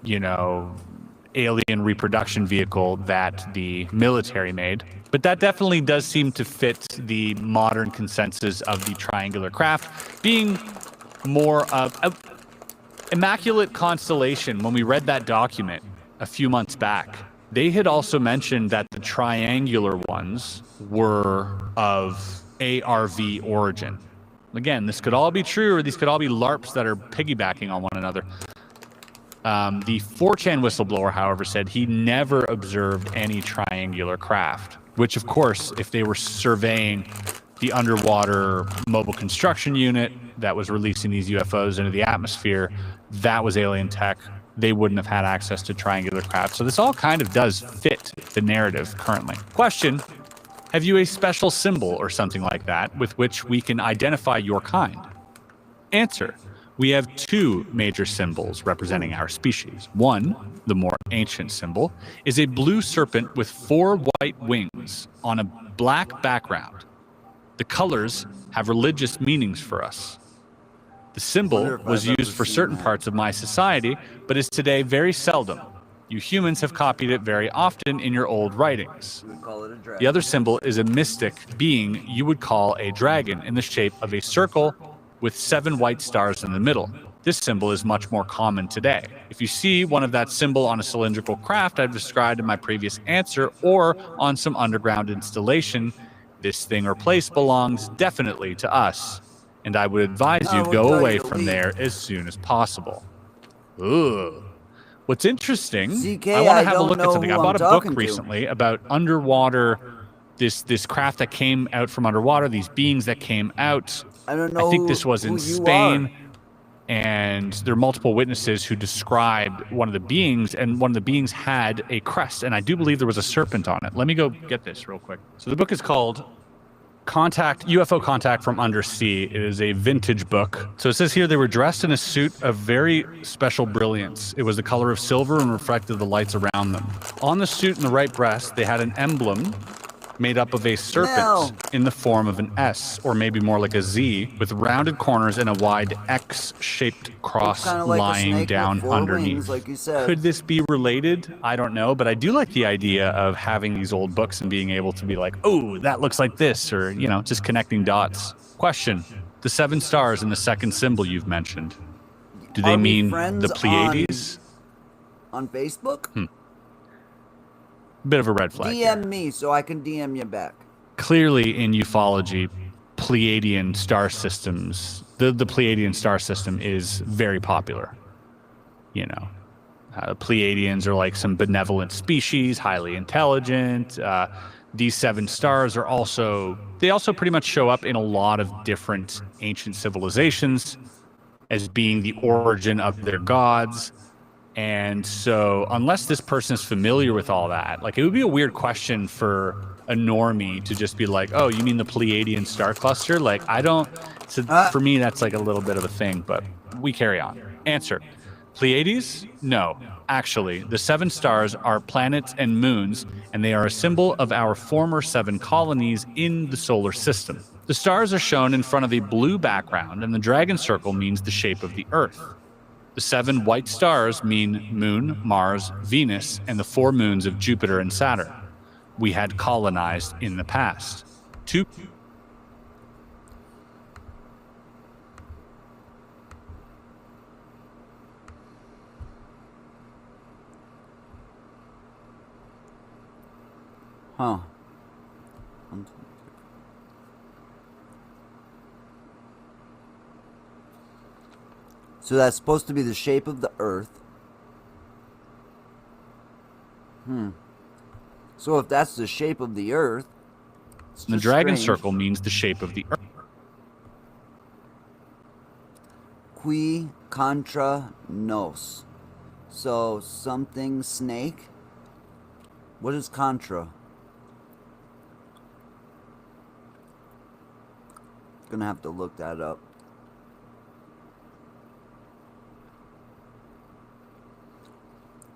alien reproduction vehicle that the military made. But that definitely does seem to fit the modern consensus of the triangular craft being more of an immaculate constellation. When we read that document a few months back, they had also mentioned that the triangular ones were of ARV origin. Again, this could all be true, or these could all be LARPs that are piggybacking on one another. The 4chan whistleblower, however, said he never observed any triangular craft, which, of course, if they were surveying the underwater mobile construction unit that was releasing these UFOs into the atmosphere, that was alien tech. They wouldn't have had access to triangular craft. So this all kind of does fit the narrative currently. Question: have you a special symbol or something like that with which we can identify your kind? Answer: we have two major symbols representing our species. One, the more ancient symbol, is a blue serpent with 4 white wings on a black background. The colors have religious meanings for us. The symbol Wonder if was I've used ever for seen certain that. parts of my society, but is today very seldom. You humans have copied it very often in your old writings. We would call it a dragon. The other symbol is a mystic being you would call a dragon in the shape of a circle with 7 white stars in the middle. This symbol is much more common today. If you see one of that symbol on a cylindrical craft I've described in my previous answer, or on some underground installation, this thing or place belongs definitely to us, and I would advise you we'll go tell away you to from leave. there as soon as possible. Ooh. What's interesting, CK, I want I to have a don't look at know something. who I bought I'm a book talking to. recently about underwater, this craft that came out from underwater, these beings that came out. I don't know I think this was who in you Spain, are. and there are multiple witnesses who described one of the beings, and one of the beings had a crest, and I do believe there was a serpent on it. Let me go get this real quick. So the book is called UFO Contact from Undersea. It is a vintage book. So it says here they were dressed in a suit of very special brilliance. It was the color of silver and reflected the lights around them. On the suit in the right breast, they had an emblem made up of a serpent No. in the form of an S, or maybe more like a Z, with rounded corners and a wide X-shaped cross Kinda like a lying snake down with 4 underneath. wings, like you said. Could this be related? I don't know, but I do like the idea of having these old books and being able to be like, oh, that looks like this, or, you know, just connecting dots. Question: the 7 stars in the second symbol you've mentioned, do they Are we mean friends the Pleiades? on Facebook? Bit of a red flag here. DM me so I can DM you back. Clearly in ufology, Pleiadian star systems, the Pleiadian star system is very popular. You know, Pleiadians are like some benevolent species, highly intelligent. These 7 stars are also pretty much show up in a lot of different ancient civilizations as being the origin of their gods. And so unless this person is familiar with all that, like, it would be a weird question for a normie to just be like, oh, you mean the Pleiadian star cluster? Like, I don't, so for me, that's like a little bit of a thing, but we carry on. Answer: Pleiades? No. Actually, the 7 stars are planets and moons, and they are a symbol of our former 7 colonies in the solar system. The stars are shown in front of a blue background, and the dragon circle means the shape of the Earth. The 7 white stars mean Moon, Mars, Venus, and the 4 moons of Jupiter and Saturn. We had colonized in the past. 2. Huh. So that's supposed to be the shape of the Earth. So if that's the shape of the Earth, it's The just dragon strange. circle means the shape of the Earth. Qui contra nos. So something snake. What is contra? Gonna have to look that up.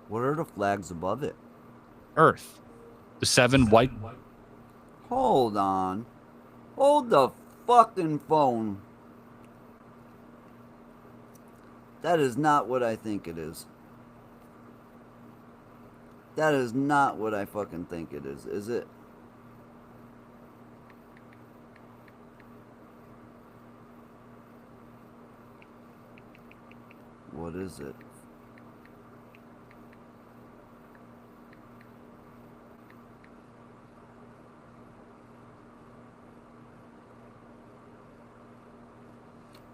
What are the flags above it? Earth. The 7 white. Hold on. Hold the fucking phone. That is not what I think it is. That is not what I fucking think it is it? What is it?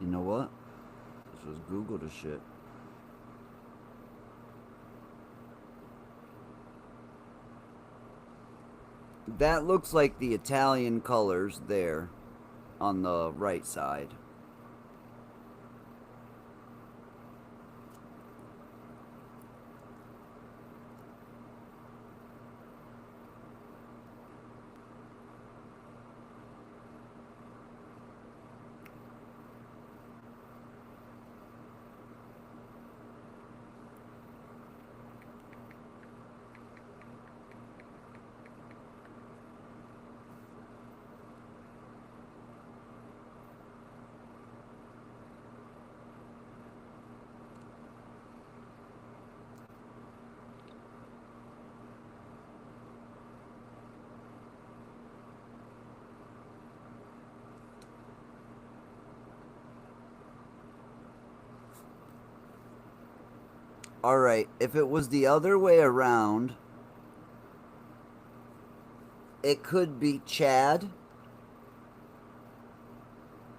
You know what? Let's just Google the shit. That looks like the Italian colors there on the right side. Alright, if it was the other way around, it could be Chad.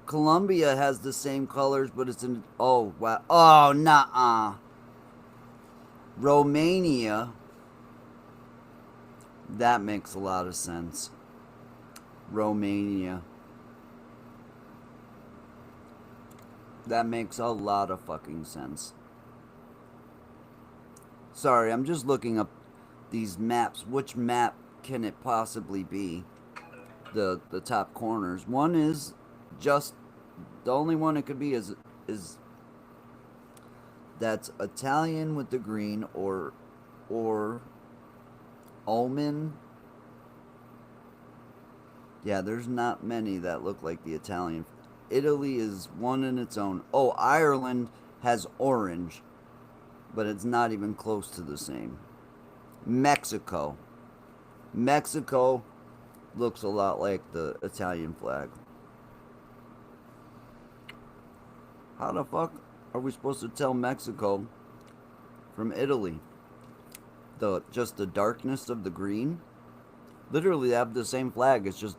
Colombia has the same colors, but it's in... Oh, wow. Oh, nah. Romania. That makes a lot of sense. Romania. That makes a lot of fucking sense. Sorry, I'm just looking up these maps. Which map can it possibly be? The top corners. One is just... The only one it could be is that's Italian with the green or Omen. Yeah, there's not many that look like the Italian. Italy is one in its own. Oh, Ireland has orange, but it's not even close to the same. Mexico. Mexico looks a lot like the Italian flag. How the fuck are we supposed to tell Mexico from Italy? Just the darkness of the green? Literally, they have the same flag. It's just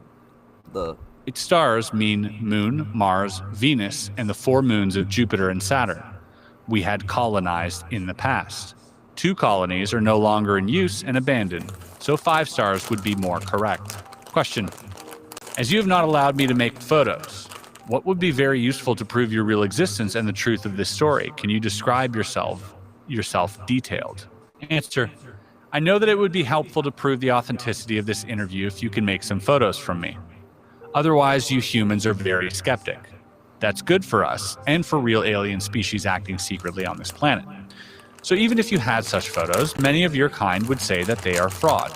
the... Its stars mean Moon, Mars, Venus, and the 4 moons of Jupiter and Saturn. We had colonized in the past. 2 colonies are no longer in use and abandoned, so 5 stars would be more correct. Question: as you have not allowed me to make photos, what would be very useful to prove your real existence and the truth of this story? Can you describe yourself detailed? Answer: I know that it would be helpful to prove the authenticity of this interview if you can make some photos from me. Otherwise, you humans are very skeptic. That's good for us and for real alien species acting secretly on this planet. So even if you had such photos, many of your kind would say that they are fraud,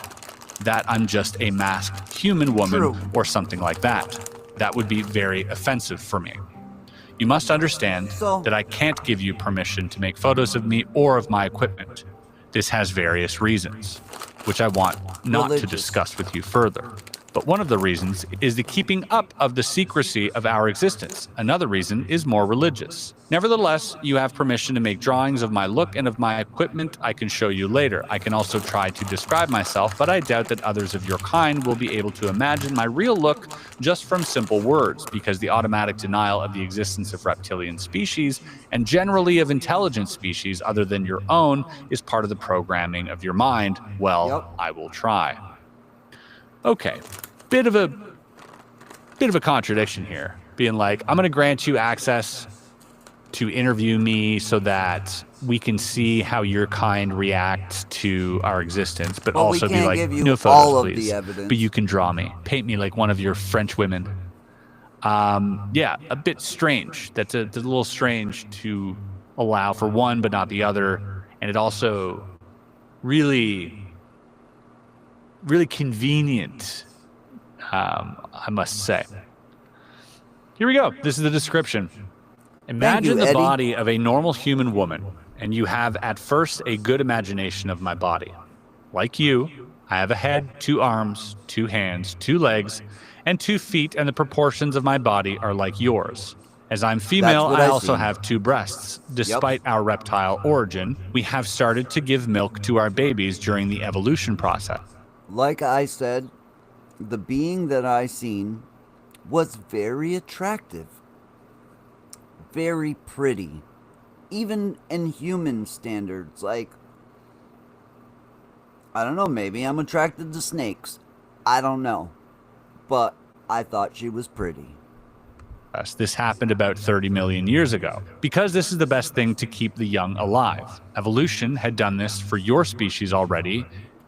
that I'm just a masked human woman or something like that. That would be very offensive for me. You must understand that I can't give you permission to make photos of me or of my equipment. This has various reasons, which I want not to discuss with you further. But one of the reasons is the keeping up of the secrecy of our existence. Another reason is more religious. Nevertheless, you have permission to make drawings of my look and of my equipment. I can show you later. I can also try to describe myself, but I doubt that others of your kind will be able to imagine my real look just from simple words, because the automatic denial of the existence of reptilian species, and generally of intelligent species other than your own, is part of the programming of your mind. Well, I will try. Okay, bit of a contradiction here, being like, I'm going to grant you access to interview me so that we can see how your kind reacts to our existence, but also be like, no photos, please. But you can draw me, paint me like one of your French women. Yeah, a bit strange. That's a little strange to allow for one but not the other, and it also really convenient, I must say. Here we go. This is the description. Imagine the body of a normal human woman, and you have at first a good imagination of my body. Like you, I have a head, 2 arms, 2 hands, 2 legs, and 2 feet, and the proportions of my body are like yours. As I'm female, I also have 2 breasts. Despite our reptile origin, we have started to give milk to our babies during the evolution process. Like I said, the being that I seen was very attractive. Very pretty. Even in human standards. Like, I don't know, maybe I'm attracted to snakes. I don't know. But I thought she was pretty. This happened about 30 million years ago. Because this is the best thing to keep the young alive. Evolution had done this for your species already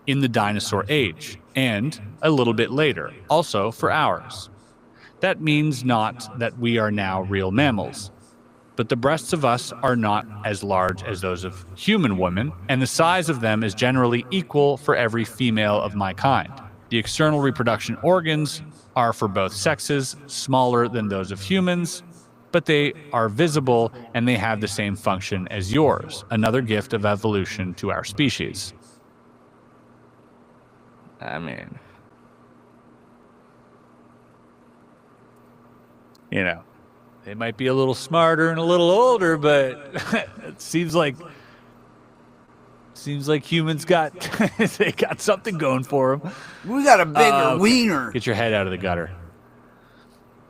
in the dinosaur age, and a little bit later, also for ours. That means not that we are now real mammals, but the breasts of us are not as large as those of human women, and the size of them is generally equal for every female of my kind. The external reproduction organs are for both sexes smaller than those of humans, but they are visible and they have the same function as yours, another gift of evolution to our species. I mean, you know, they might be a little smarter and a little older, but it seems like humans got they got something going for them. We got a bigger wiener. Get your head out of the gutter.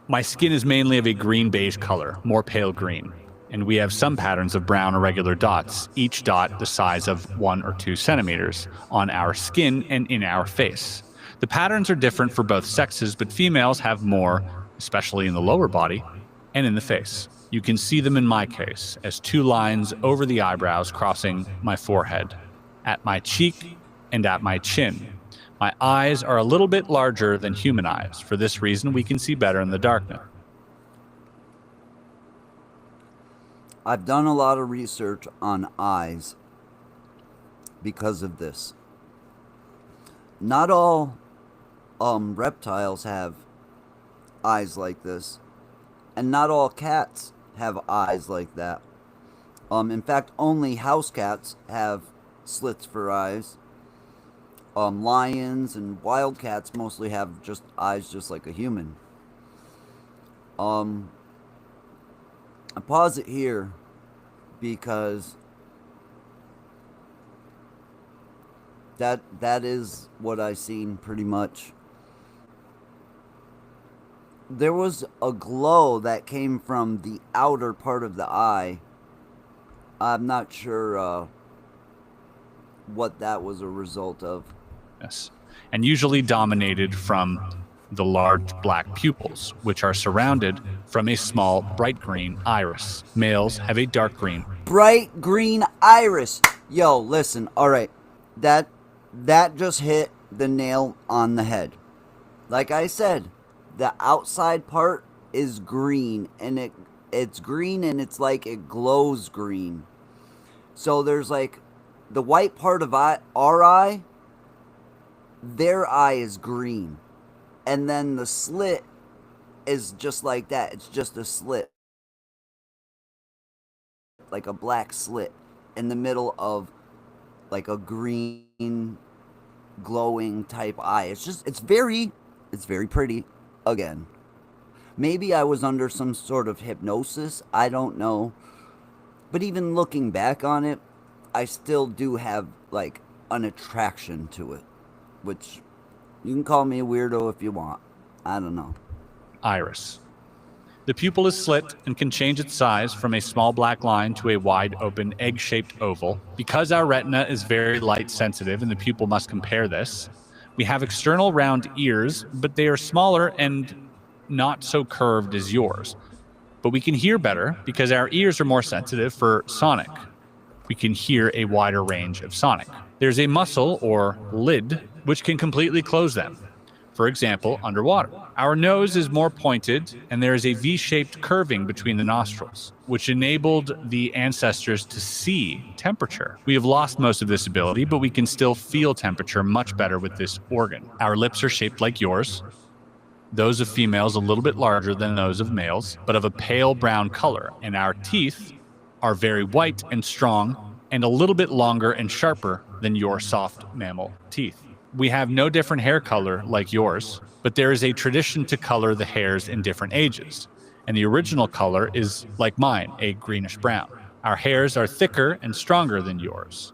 My skin is mainly of a green-beige color, more pale green, and we have some patterns of brown irregular dots, each dot the size of 1 or 2 centimeters, on our skin and in our face. The patterns are different for both sexes, but females have more, especially in the lower body and in the face. You can see them in my case as 2 lines over the eyebrows crossing my forehead, at my cheek and at my chin. My eyes are a little bit larger than human eyes. For this reason, we can see better in the darkness. I've done a lot of research on eyes because of this. Not all reptiles have eyes like this, and not all cats have eyes like that. In fact, only house cats have slits for eyes. Lions and wild cats mostly have just eyes just like a human. I pause it here because that is what I seen pretty much. There was a glow that came from the outer part of the eye. I'm not sure what that was a result of. Yes. And usually dominated from the large black pupils, which are surrounded from a small bright green iris. Males have a dark green. Bright green iris. Yo, listen. All right. That just hit the nail on the head. Like I said, the outside part is green, and it's green, and it's like it glows green. So there's like the white part of our eye, their eye is green. And then the slit is just like that. It's just a slit. Like a black slit in the middle of like a green glowing type eye. It's very pretty. Again, maybe I was under some sort of hypnosis. I don't know. But even looking back on it, I still do have like an attraction to it, which you can call me a weirdo if you want. I don't know. Iris. The pupil is slit and can change its size from a small black line to a wide open egg-shaped oval. Because our retina is very light sensitive and the pupil must compare this, we have external round ears, but they are smaller and not so curved as yours. But we can hear better because our ears are more sensitive for sonic. We can hear a wider range of sonic. There's a muscle, or lid, which can completely close them. For example, underwater. Our nose is more pointed, and there is a V-shaped curving between the nostrils, which enabled the ancestors to see temperature. We have lost most of this ability, but we can still feel temperature much better with this organ. Our lips are shaped like yours. Those of females a little bit larger than those of males, but of a pale brown color, and our teeth are very white and strong, and a little bit longer and sharper than your soft mammal teeth. We have no different hair color like yours, but there is a tradition to color the hairs in different ages, and the original color is like mine, a greenish brown. Our hairs are thicker and stronger than yours,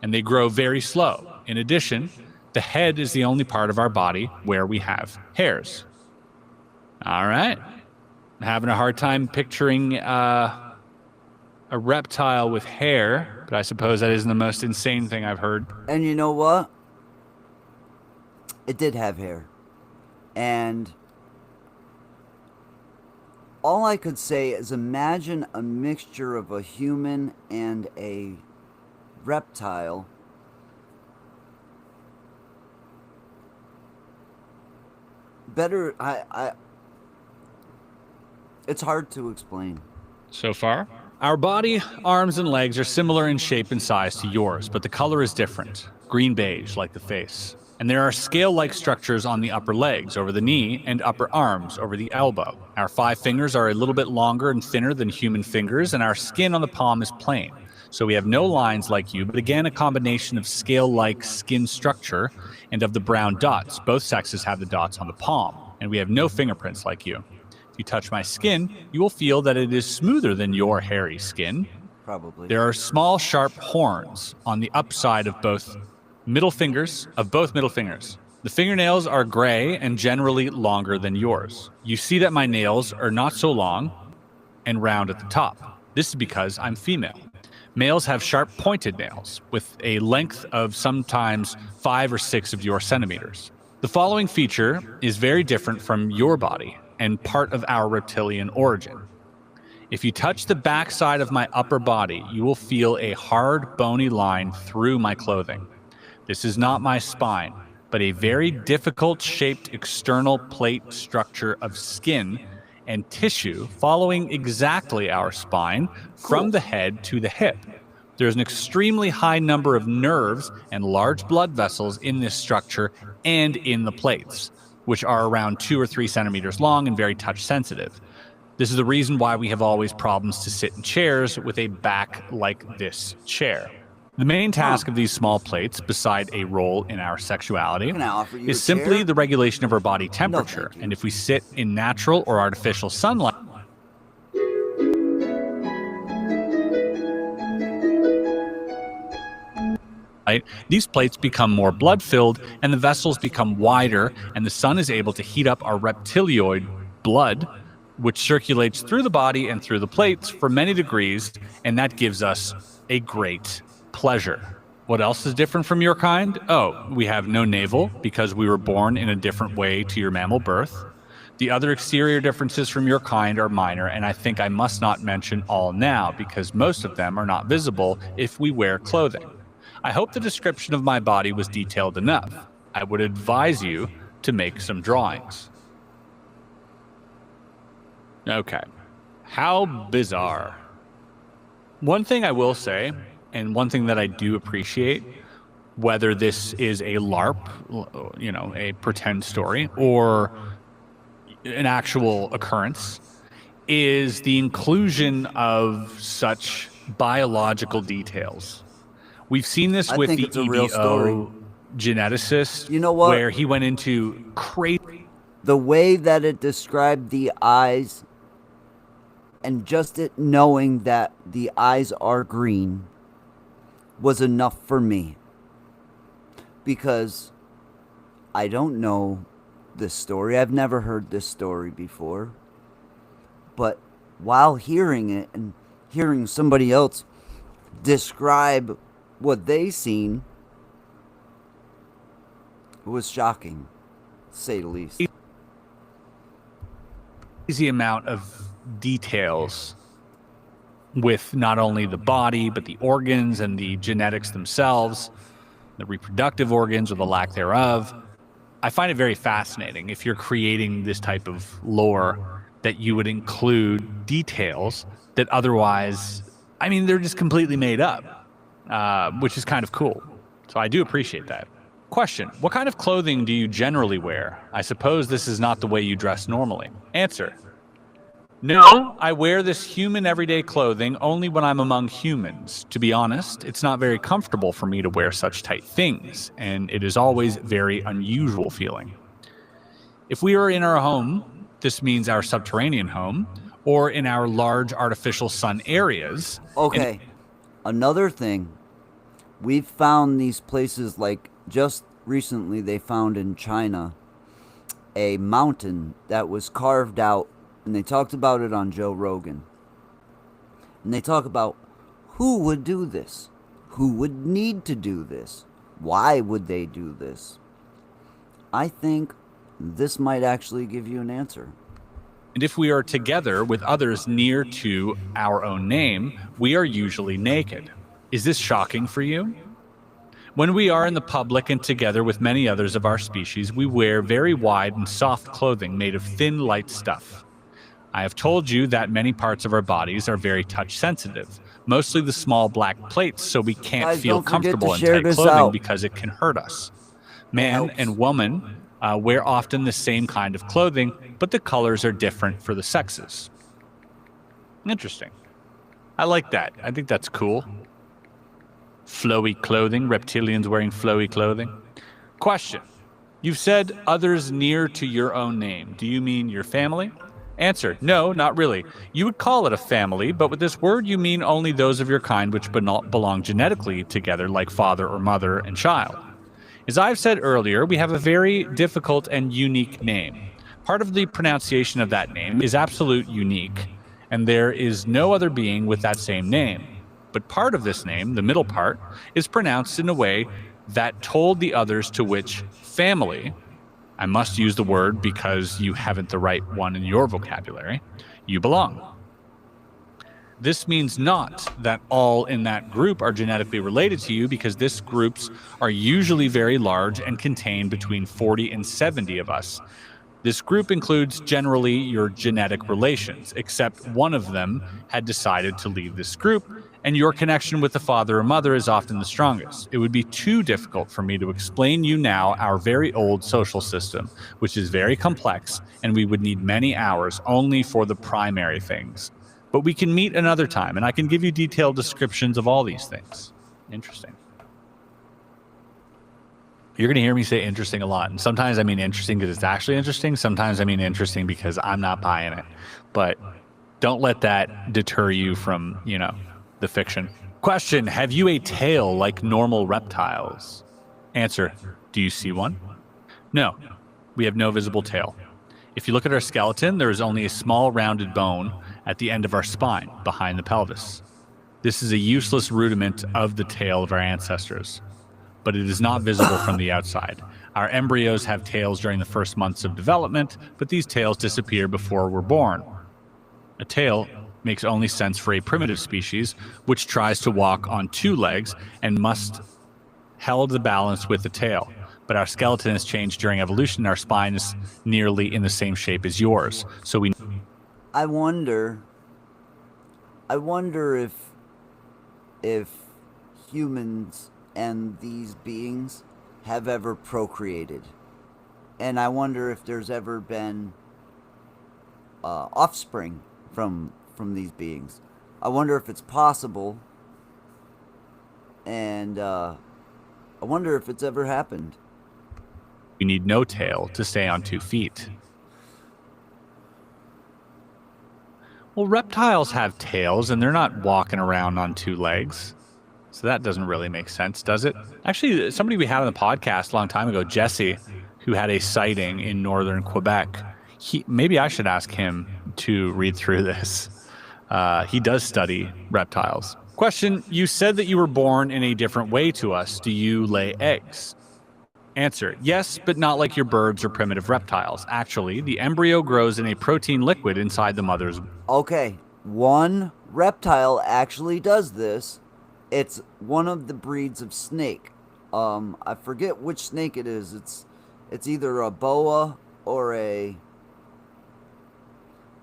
and they grow very slow. In addition, the head is the only part of our body where we have hairs. All right. I'm having a hard time picturing a reptile with hair, but I suppose that isn't the most insane thing I've heard. And you know what? It did have hair. And all I could say is imagine a mixture of a human and a reptile. Better, it's hard to explain. So far, our body, arms, and legs are similar in shape and size to yours, but the color is different. Green beige, like the face. And there are scale-like structures on the upper legs, over the knee, and upper arms, over the elbow. Our 5 fingers are a little bit longer and thinner than human fingers, and our skin on the palm is plain. So we have no lines like you, but again, a combination of scale-like skin structure and of the brown dots. Both sexes have the dots on the palm, and we have no fingerprints like you. If you touch my skin, you will feel that it is smoother than your hairy skin. Probably. There are small, sharp horns on the upside of both middle fingers. The fingernails are gray and generally longer than yours. You see that my nails are not so long and round at the top. This is because I'm female. Males have sharp pointed nails with a length of sometimes 5 or 6 of your centimeters. The following feature is very different from your body and part of our reptilian origin. If you touch the backside of my upper body, you will feel a hard, bony line through my clothing. This is not my spine, but a very difficult-shaped external plate structure of skin and tissue following exactly our spine from the head to the hip. There's an extremely high number of nerves and large blood vessels in this structure and in the plates, which are around 2 or 3 centimeters long and very touch sensitive. This is the reason why we have always problems to sit in chairs with a back like this chair. The main task of these small plates, beside a role in our sexuality, Can I offer you is a simply chair? the regulation of our body temperature. thank you. And if we sit in natural or artificial sunlight, these plates become more blood-filled and the vessels become wider, and the sun is able to heat up our reptilioid blood, which circulates through the body and through the plates for many degrees, and that gives us a great pleasure. What else is different from your kind? Oh, we have no navel because we were born in a different way to your mammal birth. The other exterior differences from your kind are minor, and I think I must not mention all now because most of them are not visible if we wear clothing. I hope the description of my body was detailed enough. I would advise you to make some drawings. Okay. How bizarre. One thing I will say, and one thing that I do appreciate, whether this is a LARP, you know, a pretend story, or an actual occurrence, is the inclusion of such biological details. We've seen this I with think the it's a real story. EBO geneticist, You know what? where he went into crazy. The way that it described the eyes, and just it knowing that the eyes are green, was enough for me. Because I don't know this story. I've never heard this story before. But while hearing it and hearing somebody else describe what they seen, it was shocking, to say the least. Crazy amount of details with not only the body, but the organs and the genetics themselves, the reproductive organs or the lack thereof. I find it very fascinating if you're creating this type of lore that you would include details that otherwise, I mean, they're just completely made up, which is kind of cool. So I do appreciate that. Question: what kind of clothing do you generally wear? I suppose this is not the way you dress normally. Answer: no, I wear this human everyday clothing only when I'm among humans. To be honest, it's not very comfortable for me to wear such tight things, and it is always very unusual feeling. If we are in our home, this means our subterranean home, or in our large artificial sun areas. Okay, another thing. We've found these places, like just recently they found in China a mountain that was carved out, and they talked about it on Joe Rogan. And they talk about who would do this? Who would need to do this? Why would they do this? I think this might actually give you an answer. And if we are together with others near to our own name, we are usually naked. Is this shocking for you? When we are in the public and together with many others of our species, we wear very wide and soft clothing made of thin, light stuff. I have told you that many parts of our bodies are very touch sensitive, mostly the small black plates, so we can't Guys, feel don't forget to comfortable in share tight this clothing out. because it can hurt us. Man helps. and woman wear often the same kind of clothing, but the colors are different for the sexes. Interesting. I like that. I think that's cool. Flowy clothing, reptilians wearing flowy clothing. Question. You've said others near to your own name. Do you mean your family? Answer. No, not really. You would call it a family, but with this word you mean only those of your kind which belong genetically together, like father or mother and child. As I've said earlier, we have a very difficult and unique name. Part of the pronunciation of that name is absolute unique, and there is no other being with that same name. But part of this name, the middle part, is pronounced in a way that told the others to which family, I must use the word because you haven't the right one in your vocabulary, you belong. This means not that all in that group are genetically related to you, because these groups are usually very large and contain between 40 and 70 of us. This group includes generally your genetic relations, except one of them had decided to leave this group, and your connection with the father or mother is often the strongest. It would be too difficult for me to explain you now our very old social system, which is very complex, and we would need many hours only for the primary things. But we can meet another time, and I can give you detailed descriptions of all these things. Interesting. You're going to hear me say interesting a lot. And sometimes I mean interesting because it's actually interesting. Sometimes I mean interesting because I'm not buying it. But don't let that deter you from, the fiction. Question, have you a tail like normal reptiles? Answer, do you see one? No, we have no visible tail. If you look at our skeleton, there is only a small rounded bone at the end of our spine, behind the pelvis. This is a useless rudiment of the tail of our ancestors, but it is not visible from the outside. Our embryos have tails during the first months of development, but these tails disappear before we're born. A tail makes only sense for a primitive species, which tries to walk on two legs and must held the balance with the tail. But our skeleton has changed during evolution. Our spine is nearly in the same shape as yours. So we... I wonder if humans and these beings have ever procreated. And I wonder if there's ever been offspring from these beings. I wonder if it's possible, and I wonder if it's ever happened. We need no tail to stay on 2 feet. Well, reptiles have tails, and they're not walking around on 2 legs. So that doesn't really make sense, does it? Actually, somebody we had on the podcast a long time ago, Jesse, who had a sighting in northern Quebec, maybe I should ask him to read through this. He does study reptiles. Question, you said that you were born in a different way to us. Do you lay eggs? Answer, yes, but not like your birds or primitive reptiles. Actually, the embryo grows in a protein liquid inside the mother's... Okay, one reptile actually does this. It's one of the breeds of snake. I forget which snake it is. It's either a boa or a...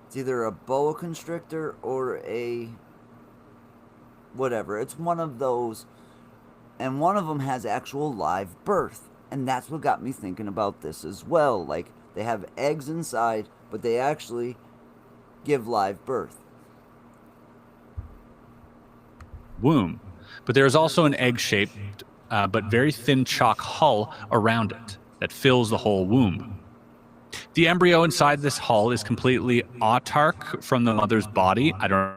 It's either a boa constrictor or a... whatever. It's one of those. And one of them has actual live birth. And that's what got me thinking about this as well. Like, they have eggs inside, but they actually give live birth. Womb. But there is also an egg-shaped, but very thin chalk hull around it that fills the whole womb. The embryo inside this hull is completely autark from the mother's body. I don't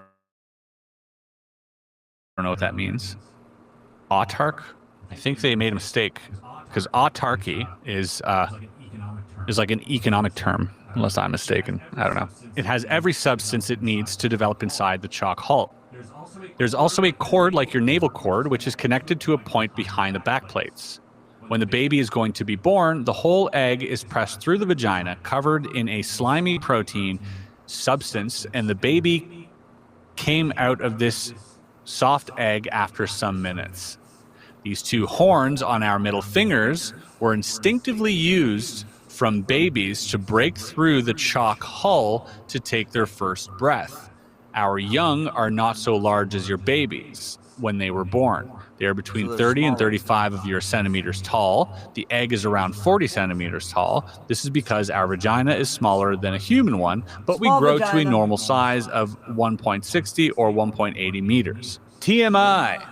know what that means. Autark? I think they made a mistake, because autarky is like an economic term, unless I'm mistaken. I don't know. It has every substance it needs to develop inside the chalk hull. There's also a cord like your navel cord, which is connected to a point behind the back plates. When the baby is going to be born, the whole egg is pressed through the vagina, covered in a slimy protein substance, and the baby came out of this soft egg after some minutes. These two horns on our middle fingers were instinctively used from babies to break through the chalk hull to take their first breath. Our young are not so large as your babies when they were born. They are between So they're 30 and smaller. 35 of your centimeters tall. The egg is around 40 centimeters tall. This is because our vagina is smaller than a human one, but we Small grow to a vagina. normal size of 1.60 or 1.80 meters. TMI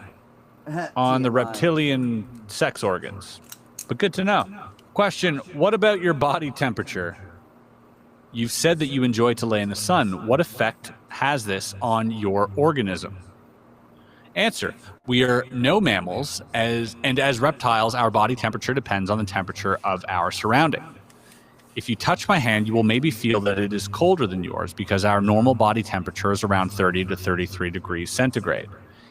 on the TMI. reptilian sex organs. But good to know. Question, what about your body temperature? You've said that you enjoy to lay in the sun. What effect has this on your organism? Answer, we are no mammals, as reptiles, our body temperature depends on the temperature of our surrounding. If you touch my hand, you will maybe feel that it is colder than yours because our normal body temperature is around 30 to 33 degrees centigrade.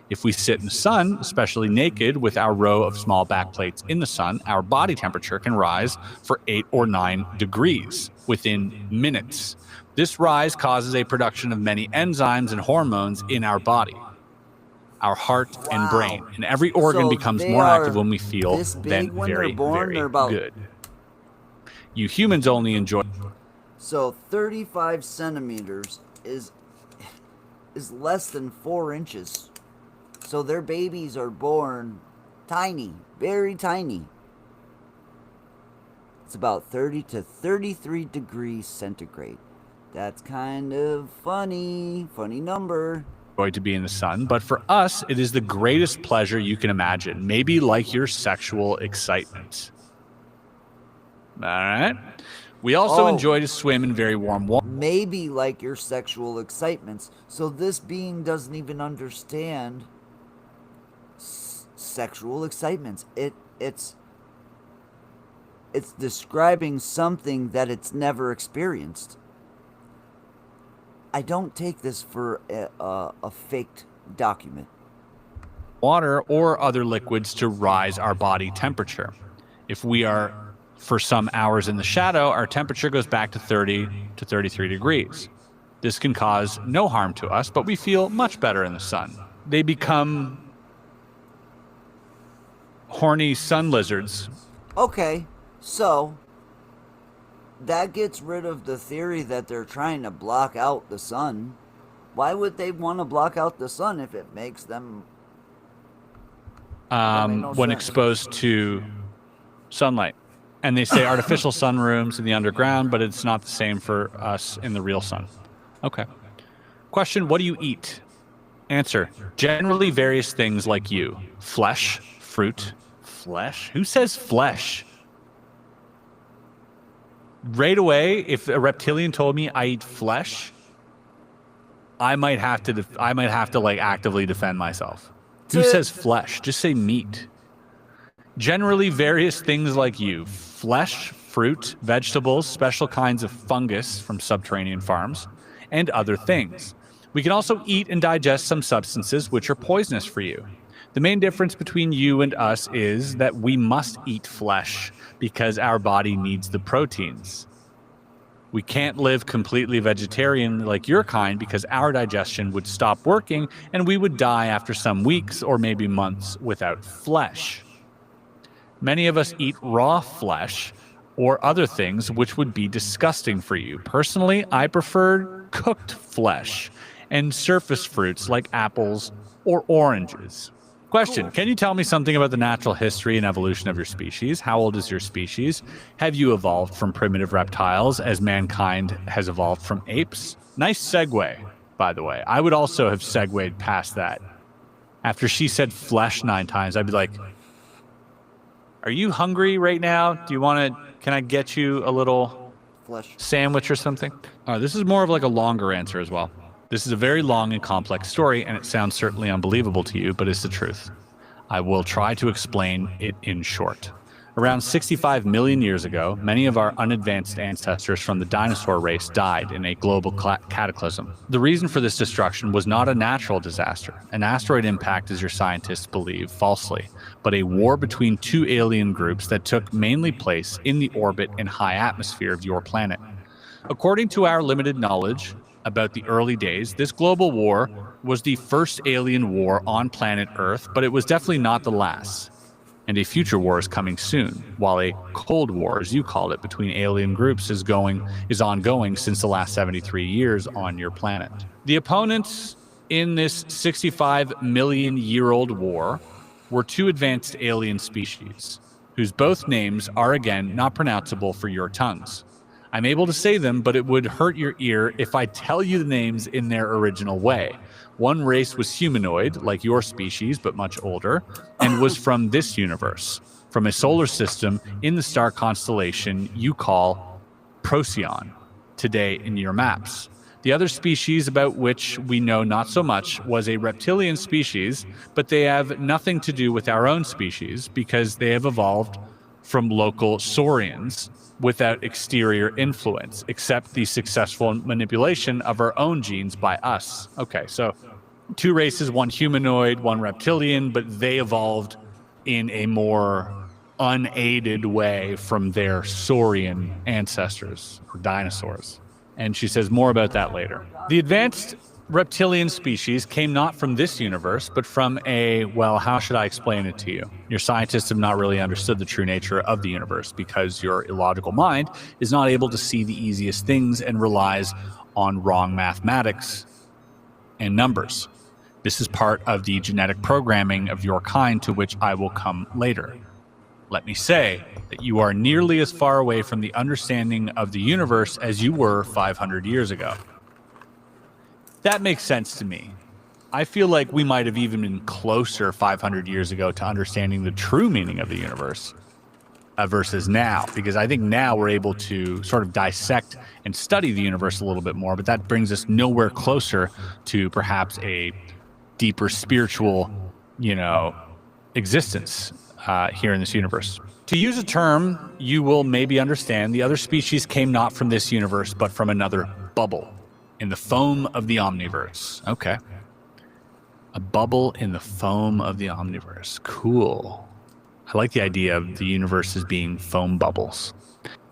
If we sit in the sun, especially naked with our row of small back plates in the sun, our body temperature can rise for 8 or 9 degrees within minutes. This rise causes a production of many enzymes and hormones in our body, our heart and brain, and every organ So becomes they more are active when we feel this big then when they're very, born, very they're about- good. You humans only enjoy... So 35 centimeters is less than 4 inches. So their babies are born tiny, very tiny. It's about 30 to 33 degrees centigrade. That's kind of funny number. to be in the sun, but for us, it is the greatest pleasure you can imagine, maybe like your sexual excitement. All right? We also Oh. enjoy to swim in very warm water. Maybe like your sexual excitements. So this being doesn't even understand sexual excitements. It's describing something that it's never experienced. I don't take this for a faked document. Water or other liquids to rise our body temperature. If we are for some hours in the shadow, our temperature goes back to 30 to 33 degrees. This can cause no harm to us, but we feel much better in the sun. They become horny sun lizards. Okay, so that gets rid of the theory that they're trying to block out the sun. Why would they want to block out the sun if it makes them That made no When sense. exposed to sunlight. And they say artificial sunrooms in the underground, but it's not the same for us in the real sun. Okay. Question, what do you eat? Answer, generally various things like you. Flesh, fruit. Flesh? Who says flesh? Right away, if a reptilian told me I eat flesh, I might have to like actively defend myself. Who says flesh? Just say meat. Generally various things like you. Flesh, fruit, vegetables, special kinds of fungus from subterranean farms, and other things. We can also eat and digest some substances which are poisonous for you. The main difference between you and us is that we must eat flesh because our body needs the proteins. We can't live completely vegetarian like your kind because our digestion would stop working and we would die after some weeks or maybe months without flesh. Many of us eat raw flesh or other things which would be disgusting for you. Personally, I prefer cooked flesh and surface fruits like apples or oranges. Question, can you tell me something about the natural history and evolution of your species? How old is your species? Have you evolved from primitive reptiles as mankind has evolved from apes? Nice segue, by the way. I would also have segued past that. After she said flesh 9 times, I'd be like, are you hungry right now? Can I get you a little flesh? sandwich or something? This is more of like a longer answer as well. This is a very long and complex story, and it sounds certainly unbelievable to you, but it's the truth. I will try to explain it in short. Around 65 million years ago, many of our unadvanced ancestors from the dinosaur race died in a global cataclysm. The reason for this destruction was not a natural disaster, an asteroid impact as your scientists believe falsely, but a war between two alien groups that took mainly place in the orbit and high atmosphere of your planet. According to our limited knowledge about the early days, this global war was the first alien war on planet Earth, but it was definitely not the last. And a future war is coming soon, while a Cold War, as you called it, between alien groups is ongoing since the last 73 years on your planet. The opponents in this 65 million year old war were two advanced alien species, whose both names are again not pronounceable for your tongues. I'm able to say them, but it would hurt your ear if I tell you the names in their original way. One race was humanoid, like your species, but much older, and was from this universe, from a solar system in the star constellation you call Procyon, today in your maps. The other species about which we know not so much was a reptilian species, but they have nothing to do with our own species because they have evolved from local saurians without exterior influence, except the successful manipulation of our own genes by us. Okay, so two races, one humanoid, one reptilian, but they evolved in a more unaided way from their saurian ancestors, or dinosaurs. And she says more about that later. The advanced reptilian species came not from this universe, but from well, how should I explain it to you? Your scientists have not really understood the true nature of the universe because your illogical mind is not able to see the easiest things and relies on wrong mathematics and numbers. This is part of the genetic programming of your kind, to which I will come later. Let me say that you are nearly as far away from the understanding of the universe as you were 500 years ago. That makes sense to me. I feel like we might have even been closer 500 years ago to understanding the true meaning of the universe versus now, because I think now we're able to sort of dissect and study the universe a little bit more, but that brings us nowhere closer to perhaps a deeper spiritual, existence here in this universe. To use a term you will maybe understand, the other species came not from this universe, but from another bubble in the foam of the omniverse. Okay. A bubble in the foam of the omniverse. Cool. I like the idea of the universe as being foam bubbles.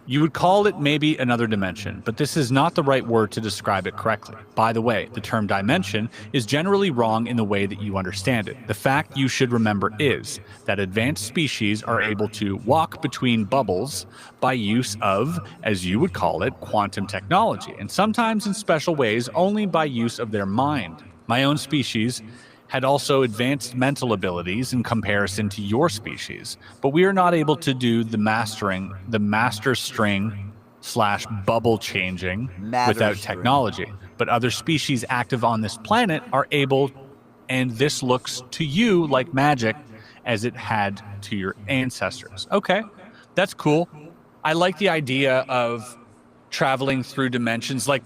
You would call it maybe another dimension, but this is not the right word to describe it correctly. By the way, the term dimension is generally wrong in the way that you understand it. The fact you should remember is that advanced species are able to walk between bubbles by use of, as you would call it, quantum technology, and sometimes in special ways only by use of their mind. My own species had also advanced mental abilities in comparison to your species, but we are not able to do the master string / bubble changing without technology. But other species active on this planet are able, and this looks to you like magic as it had to your ancestors. Okay, that's cool. I like the idea of traveling through dimensions. Like,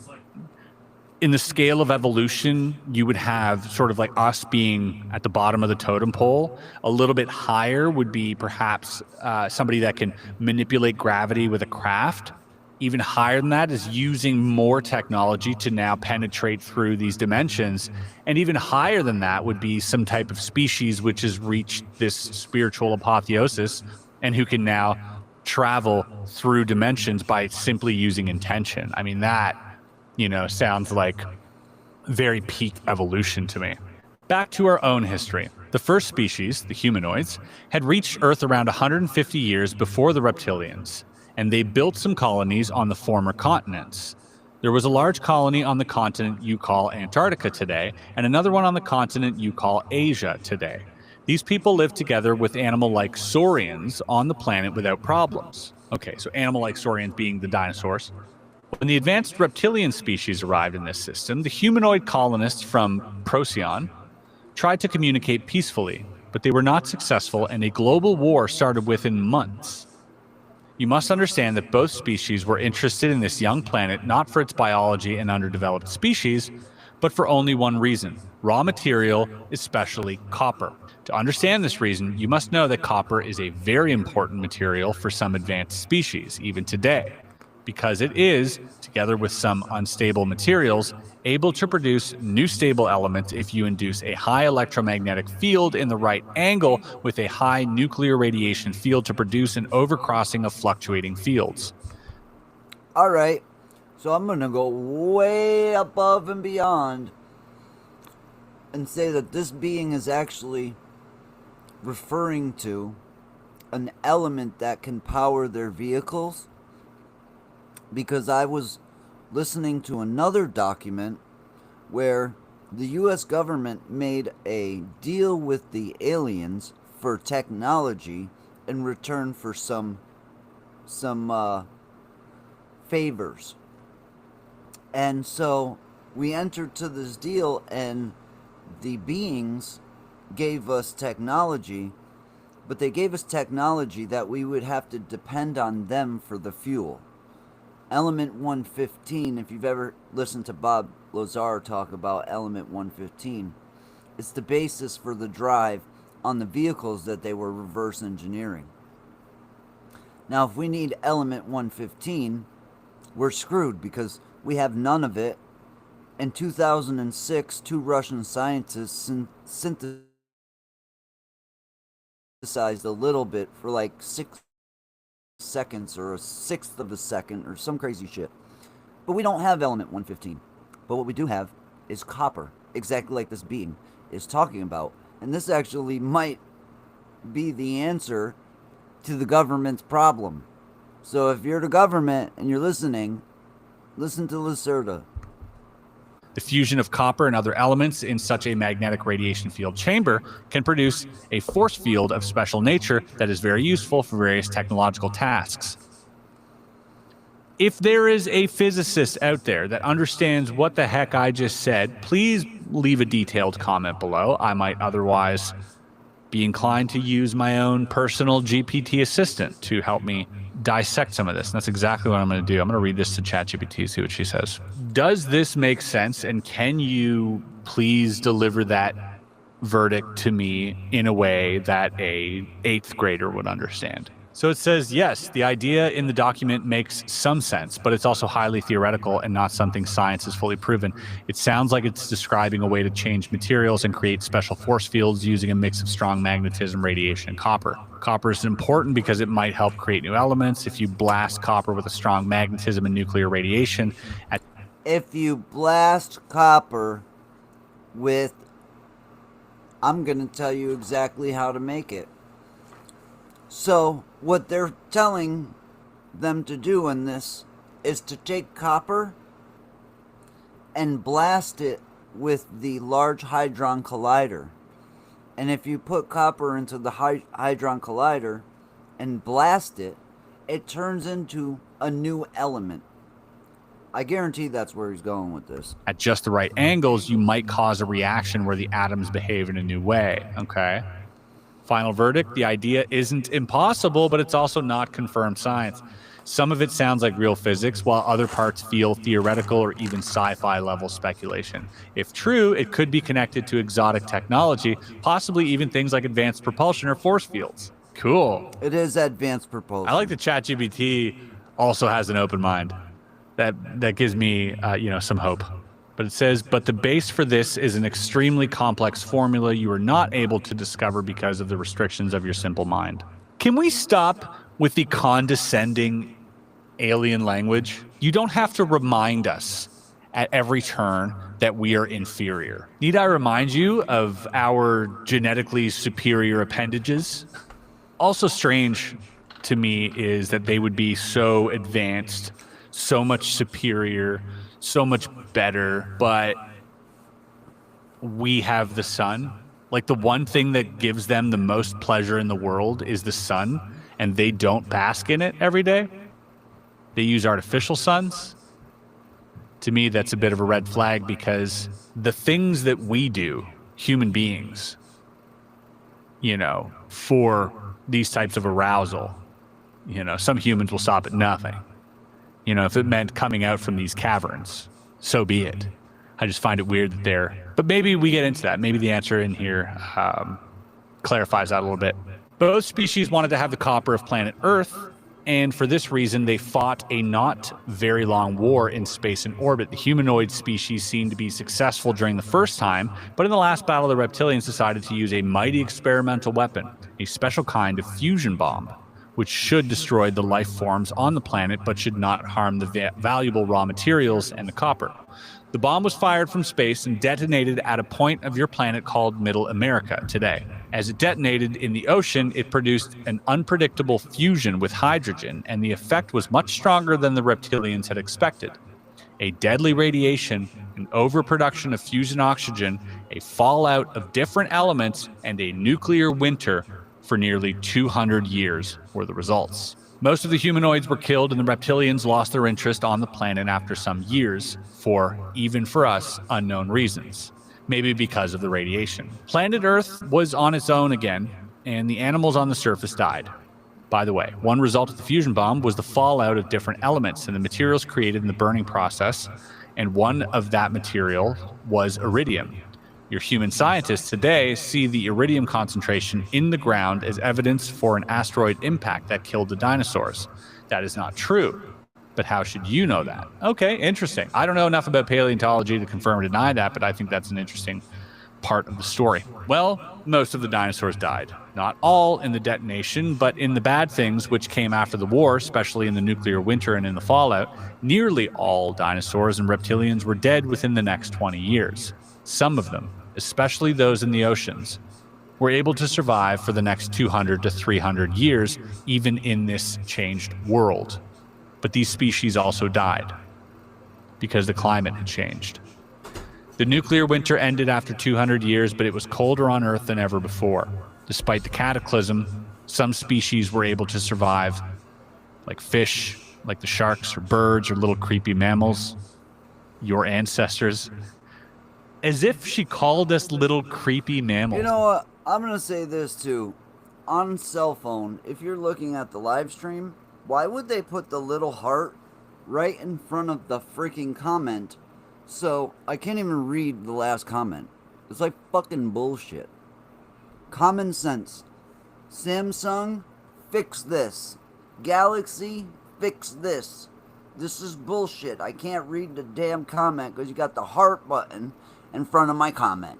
in the scale of evolution, you would have sort of like us being at the bottom of the totem pole. A little bit higher would be perhaps somebody that can manipulate gravity with a craft. Even higher than that is using more technology to now penetrate through these dimensions. And even higher than that would be some type of species which has reached this spiritual apotheosis and who can now travel through dimensions by simply using intention. I mean, that sounds like very peak evolution to me. Back to our own history. The first species, the humanoids, had reached Earth around 150 years before the reptilians, and they built some colonies on the former continents. There was a large colony on the continent you call Antarctica today, and another one on the continent you call Asia today. These people lived together with animal-like saurians on the planet without problems. Okay, so animal-like saurians being the dinosaurs. When the advanced reptilian species arrived in this system, the humanoid colonists from Procyon tried to communicate peacefully, but they were not successful, and a global war started within months. You must understand that both species were interested in this young planet not for its biology and underdeveloped species, but for only one reason: raw material, especially copper. To understand this reason, you must know that copper is a very important material for some advanced species, even today, because it is, together with some unstable materials, able to produce new stable elements if you induce a high electromagnetic field in the right angle with a high nuclear radiation field to produce an overcrossing of fluctuating fields. All right. So I'm going to go way above and beyond and say that this being is actually referring to an element that can power their vehicles, because I was listening to another document where the US government made a deal with the aliens for technology in return for some favors. And so we entered to this deal, and the beings gave us technology, but they gave us technology that we would have to depend on them for the fuel. Element 115, if you've ever listened to Bob Lazar talk about Element 115, it's the basis for the drive on the vehicles that they were reverse engineering. Now, if we need Element 115, we're screwed because we have none of it. In 2006, 2 Russian scientists synthesized a little bit for like 6 seconds or a sixth of a second or some crazy shit. But we don't have element 115. But what we do have is copper, exactly like this being is talking about. And this actually might be the answer to the government's problem. So if you're the government and you're listening, listen to Lacerda. The fusion of copper and other elements in such a magnetic radiation field chamber can produce a force field of special nature that is very useful for various technological tasks. If there is a physicist out there that understands what the heck I just said, please leave a detailed comment below. I might otherwise be inclined to use my own personal GPT assistant to help me dissect some of this. And that's exactly what I'm going to do. I'm going to read this to ChatGPT, see what she says. Does this make sense? And can you please deliver that verdict to me in a way that a 8th grader would understand? So it says, yes, the idea in the document makes some sense, but it's also highly theoretical and not something science has fully proven. It sounds like it's describing a way to change materials and create special force fields using a mix of strong magnetism, radiation, and copper. Copper is important because it might help create new elements. If you blast copper with a strong magnetism and nuclear radiation... If you blast copper with... I'm going to tell you exactly how to make it. So, what they're telling them to do in this is to take copper and blast it with the Large Hadron Collider. And if you put copper into the Hadron Collider and blast it, it turns into a new element. I guarantee that's where he's going with this. At just the right angles, you might cause a reaction where the atoms behave in a new way, okay? Final verdict, the idea isn't impossible, but it's also not confirmed science. Some of it sounds like real physics, while other parts feel theoretical or even sci-fi level speculation. If true, it could be connected to exotic technology, possibly even things like advanced propulsion or force fields. Cool. It is advanced propulsion. I like that ChatGPT also has an open mind. That gives me, some hope. But it says, but the base for this is an extremely complex formula you are not able to discover because of the restrictions of your simple mind. Can we stop with the condescending alien language? You don't have to remind us at every turn that we are inferior. Need I remind you of our genetically superior appendages? Also strange to me is that they would be so advanced, so much superior, so much better, but we have the sun. Like, the one thing that gives them the most pleasure in the world is the sun, and they don't bask in it every day. They use artificial suns. To me, that's a bit of a red flag, because the things that we do, human beings, for these types of arousal, some humans will stop at nothing. If it meant coming out from these caverns, so be it. I just find it weird that but maybe we get into that. Maybe the answer in here clarifies that a little bit. Both species wanted to have the copper of planet Earth, and for this reason, they fought a not very long war in space and orbit. The humanoid species seemed to be successful during the first time, but in the last battle, the reptilians decided to use a mighty experimental weapon, a special kind of fusion bomb, which should destroy the life forms on the planet, but should not harm the valuable raw materials and the copper. The bomb was fired from space and detonated at a point of your planet called Middle America today. As it detonated in the ocean, it produced an unpredictable fusion with hydrogen, and the effect was much stronger than the reptilians had expected. A deadly radiation, an overproduction of fusion oxygen, a fallout of different elements, and a nuclear winter for nearly 200 years were the results. Most of the humanoids were killed, and the reptilians lost their interest on the planet after some years, for, even for us, unknown reasons. Maybe because of the radiation. Planet Earth was on its own again, and the animals on the surface died. By the way, one result of the fusion bomb was the fallout of different elements and the materials created in the burning process, and one of that material was iridium. Your human scientists today see the iridium concentration in the ground as evidence for an asteroid impact that killed the dinosaurs. That is not true. But how should you know that? Okay, interesting. I don't know enough about paleontology to confirm or deny that, but I think that's an interesting part of the story. Well, most of the dinosaurs died. Not all in the detonation, but in the bad things which came after the war, especially in the nuclear winter and in the fallout. Nearly all dinosaurs and reptilians were dead within the next 20 years. Some of them, especially those in the oceans, were able to survive for the next 200 to 300 years, even in this changed world. But these species also died because the climate had changed. The nuclear winter ended after 200 years, but it was colder on Earth than ever before. Despite the cataclysm, some species were able to survive, like fish, like the sharks, or birds, or little creepy mammals. Your ancestors. As if she called us little creepy mammals. You know what? I'm going to say this too. On cell phone, if you're looking at the live stream, why would they put the little heart right in front of the freaking comment? So I can't even read the last comment. It's like fucking bullshit. Common sense. Samsung, fix this. Galaxy, fix this. This is bullshit. I can't read the damn comment because you got the heart button in front of my comment.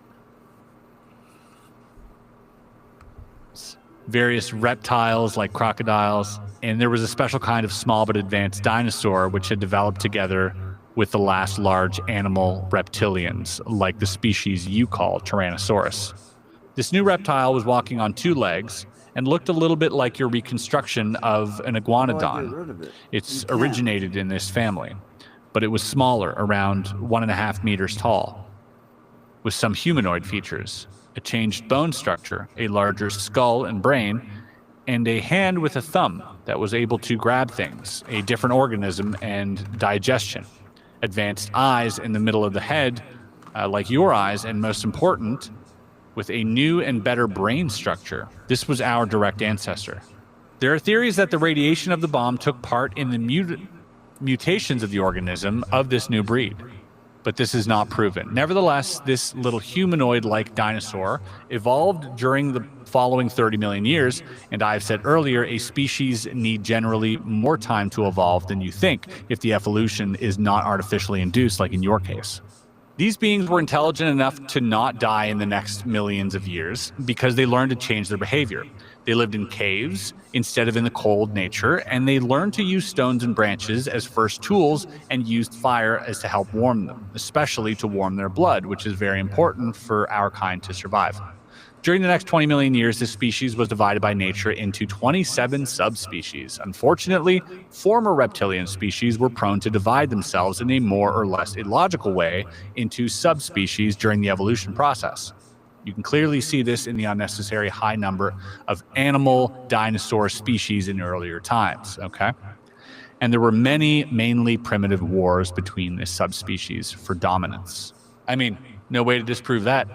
Various reptiles like crocodiles, and there was a special kind of small but advanced dinosaur which had developed together with the last large animal reptilians, like the species you call Tyrannosaurus. This new reptile was walking on two legs and looked a little bit like your reconstruction of an iguanodon. It's originated in this family, but it was smaller, around 1.5 meters tall, with some humanoid features, a changed bone structure, a larger skull and brain, and a hand with a thumb that was able to grab things, a different organism, and digestion. Advanced eyes in the middle of the head, like your eyes, and most important, with a new and better brain structure. This was our direct ancestor. There are theories that the radiation of the bomb took part in the mutations of the organism of this new breed, but this is not proven. Nevertheless, this little humanoid-like dinosaur evolved during the following 30 million years, and I've said earlier, a species need generally more time to evolve than you think if the evolution is not artificially induced, like in your case. These beings were intelligent enough to not die in the next millions of years because they learned to change their behavior. They lived in caves instead of in the cold nature, and they learned to use stones and branches as first tools and used fire as to help warm them, especially to warm their blood, which is very important for our kind to survive. During the next 20 million years, this species was divided by nature into 27 subspecies. Unfortunately, former reptilian species were prone to divide themselves in a more or less illogical way into subspecies during the evolution process. You can clearly see this in the unnecessary high number of animal dinosaur species in earlier times, okay? And there were many, mainly primitive wars between this subspecies for dominance. I mean, no way to disprove that.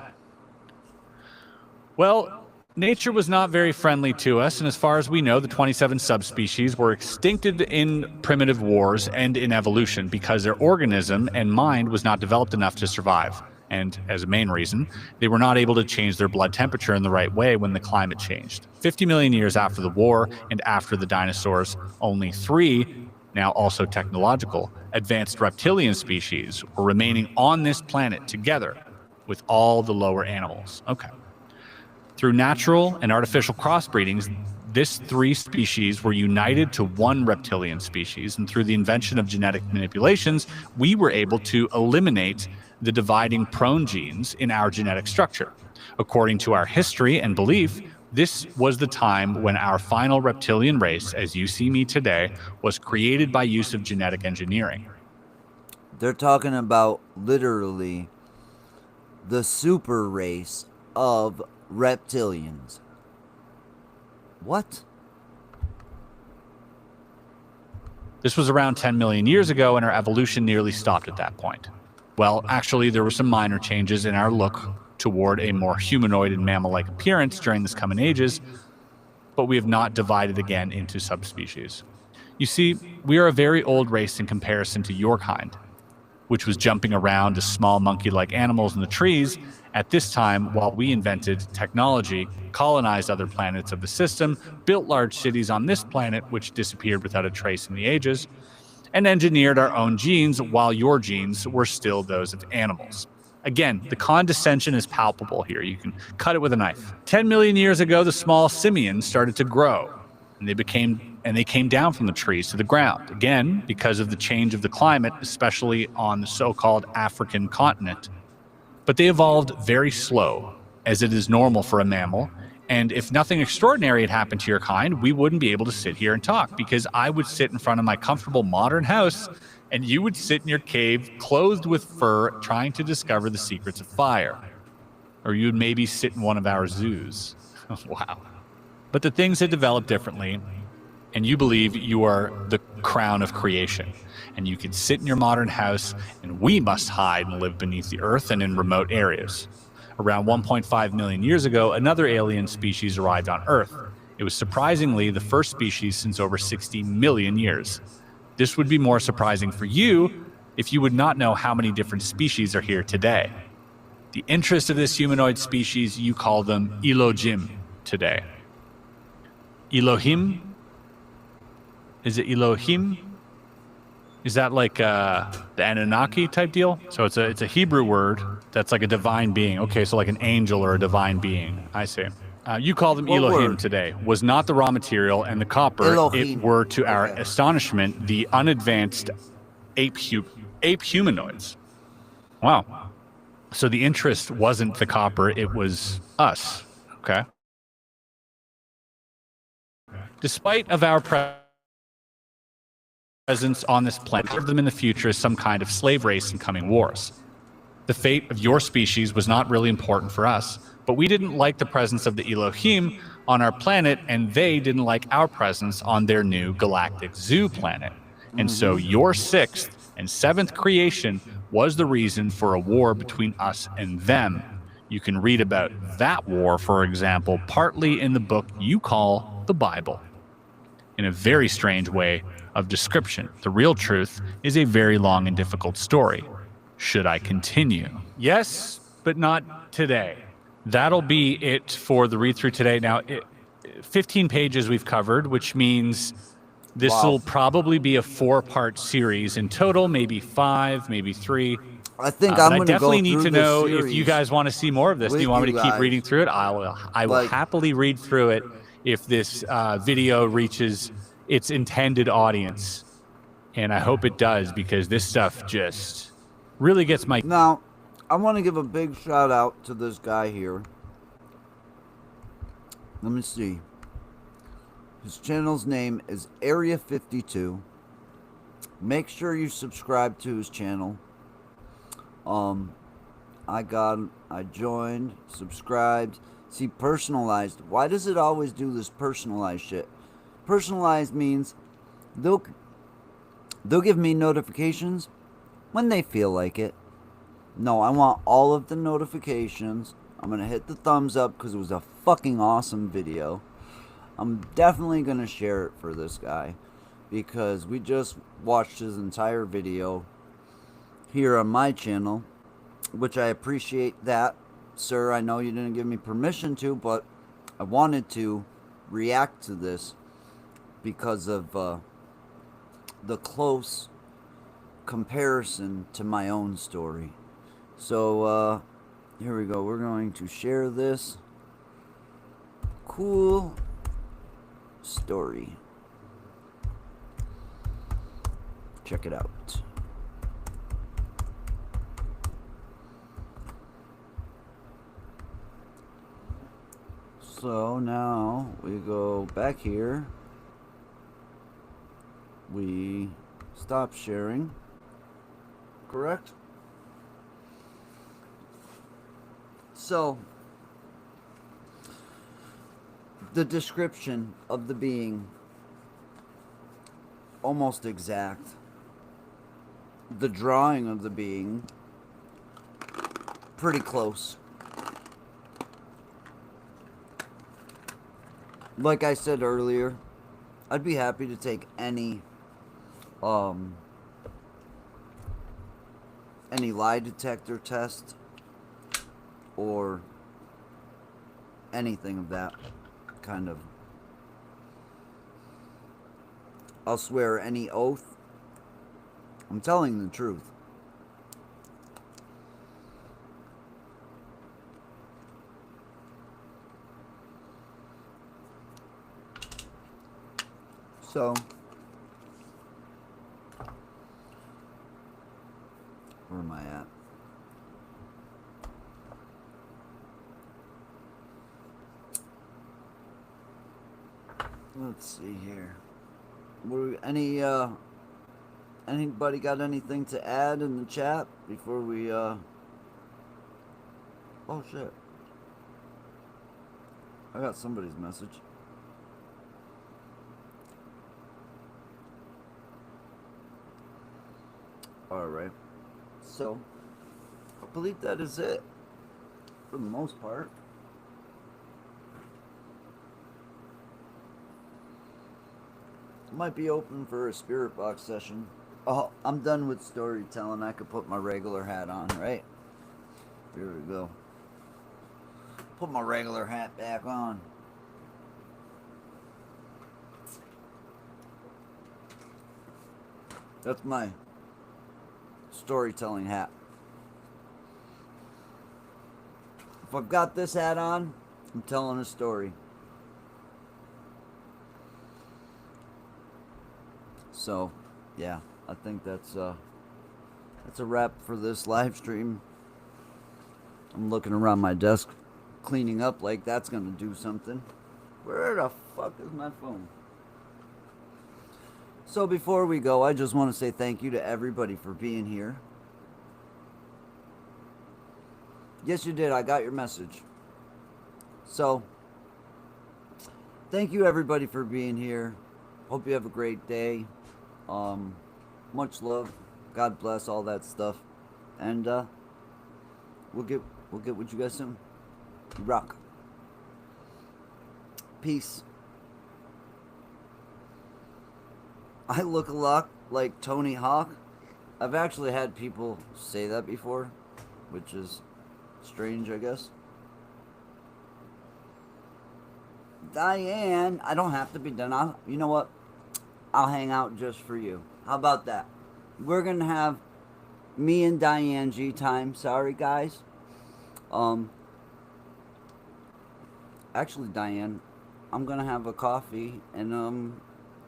Well, nature was not very friendly to us, and as far as we know, the 27 subspecies were extincted in primitive wars and in evolution because their organism and mind was not developed enough to survive. And as a main reason, they were not able to change their blood temperature in the right way when the climate changed. 50 million years after the war and after the dinosaurs, only 3, now also technological, advanced reptilian species were remaining on this planet together with all the lower animals. Okay. Through natural and artificial crossbreedings, these 3 species were united to one reptilian species, and through the invention of genetic manipulations, we were able to eliminate the dividing prone genes in our genetic structure. According to our history and belief, this was the time when our final reptilian race, as you see me today, was created by use of genetic engineering. They're talking about literally the super race of reptilians. What? This was around 10 million years ago, and our evolution nearly stopped at that point. Well, actually, there were some minor changes in our look toward a more humanoid and mammal-like appearance during this coming ages, but we have not divided again into subspecies. You see, we are a very old race in comparison to your kind, which was jumping around as small monkey-like animals in the trees at this time while we invented technology, colonized other planets of the system, built large cities on this planet, which disappeared without a trace in the ages, and engineered our own genes while your genes were still those of animals. Again, the condescension is palpable here. You can cut it with a knife. 10 million years ago, the small simians started to grow, and they came down from the trees to the ground. Again, because of the change of the climate, especially on the so-called African continent. But they evolved very slow, as it is normal for a mammal. And if nothing extraordinary had happened to your kind, we wouldn't be able to sit here and talk, because I would sit in front of my comfortable modern house and you would sit in your cave clothed with fur trying to discover the secrets of fire. Or you'd maybe sit in one of our zoos. Wow. But the things had developed differently, and you believe you are the crown of creation. And you could sit in your modern house, and we must hide and live beneath the earth and in remote areas. Around 1.5 million years ago, another alien species arrived on Earth. It was surprisingly the first species since over 60 million years. This would be more surprising for you if you would not know how many different species are here today. The interest of this humanoid species, you call them Elohim today. Elohim? Is it Elohim? Is that like the Anunnaki type deal? So it's a Hebrew word that's like a divine being. Okay, so like an angel or a divine being. I see. You call them What Elohim word? today. Was not the raw material, and the copper, Elohim. it were to our Okay. astonishment the unadvanced ape humanoids. Wow. So the interest wasn't the copper, it was us. Okay. Despite of our presence on this planet, of them in the future as some kind of slave race in coming wars. The fate of your species was not really important for us, but we didn't like the presence of the Elohim on our planet, and they didn't like our presence on their new galactic zoo planet. And so your 6th and 7th creation was the reason for a war between us and them. You can read about that war, for example, partly in the book you call the Bible. In a very strange way of description, the real truth is a very long and difficult story. Should I continue? Yes, but not today. That'll be it for the read-through today. Now, 15 pages we've covered, which means this will probably be a 4-part series in total, maybe 5, maybe 3. I think But I'm I going to go definitely need through to know this if you series guys want to see more of this. Do with you want me you to keep guys. reading through it? I will Like- happily read through it if this video reaches its intended audience. And I hope it does, because this stuff just really gets my... Now, I want to give a big shout out to this guy here. Let me see. His channel's name is Area 52. Make sure you subscribe to his channel. I joined, subscribed. See, personalized. Why does it always do this personalized shit? Personalized means they'll give me notifications when they feel like it. No, I want all of the notifications. I'm going to hit the thumbs up because it was a fucking awesome video. I'm definitely going to share it for this guy because we just watched his entire video here on my channel. which I appreciate that, sir. I know you didn't give me permission to, but I wanted to react to this because of the close comparison to my own story. So, here we go. We're going to share this cool story. Check it out. So now we go back here. We stop sharing. Correct? So, the description of the being, almost exact. The drawing of the being, pretty close. Like I said earlier, I'd be happy to take any lie detector test or anything of that kind of. I'll swear any oath. I'm telling the truth. So, where am I at? Let's see here. Anybody got anything to add in the chat before we oh shit. I got somebody's message. Alright. So, I believe that is it. For the most part. Might be open for a spirit box session. Oh, I'm done with storytelling. I could put my regular hat on, right? Here we go. Put my regular hat back on. That's my storytelling hat. If I've got this hat on, I'm telling a story. So, yeah, I think that's a wrap for this live stream. I'm looking around my desk, cleaning up like that's gonna do something. Where the fuck is my phone? So before we go, I just want to say thank you to everybody for being here. Yes, you did. I got your message. So, thank you everybody for being here. Hope you have a great day. Much love. God bless, all that stuff. And we'll get with you guys soon. Rock. Peace. I look a lot like Tony Hawk. I've actually had people say that before, which is strange, I guess. Diane, I don't have to be done. You know what? I'll hang out just for you. How about that? We're gonna have me and Diane G time. Sorry, guys. Actually, Diane, I'm gonna have a coffee and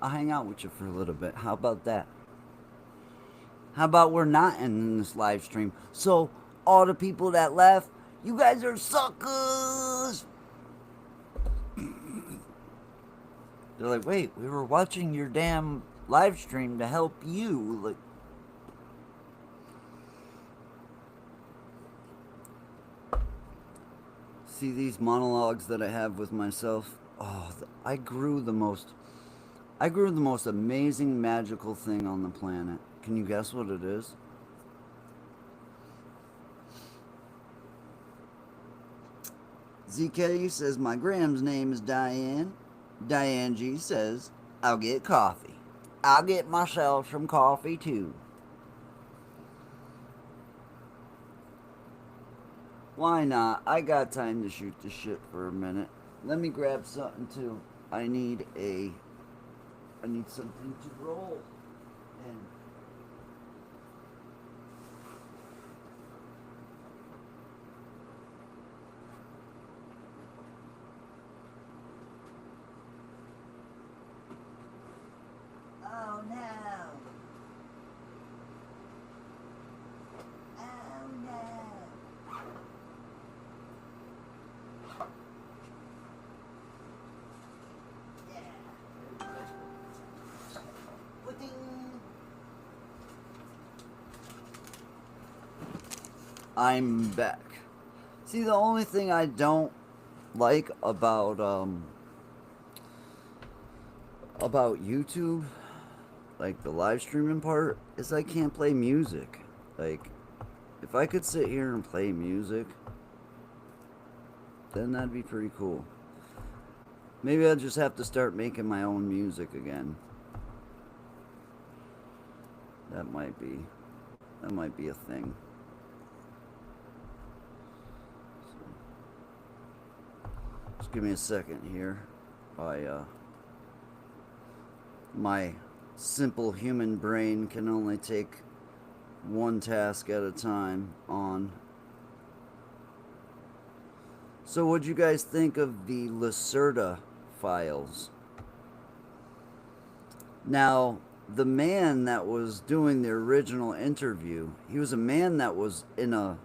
I'll hang out with you for a little bit. How about that? How about we're not ending this live stream? So, all the people that left, you guys are suckers! They're like, wait, we were watching your damn live stream to help you. Like, see these monologues that I have with myself? Oh, I grew the most amazing magical thing on the planet. Can you guess what it is? ZK says, my Gram's name is Diane. Diane G says, I'll get coffee. I'll get myself some coffee too. Why not? I got time to shoot the shit for a minute. Let me grab something too. I need something to roll. And oh no. Oh no. I'm back. See, the only thing I don't like about YouTube, like the live streaming part, is I can't play music. Like, if I could sit here and play music, then that'd be pretty cool. Maybe I'll just have to start making my own music again. That might be a thing. Just give me a second here. My simple human brain can only take one task at a time on. So what'd you guys think of the Lacerda files? Now, the man that was doing the original interview, he was a man that was in a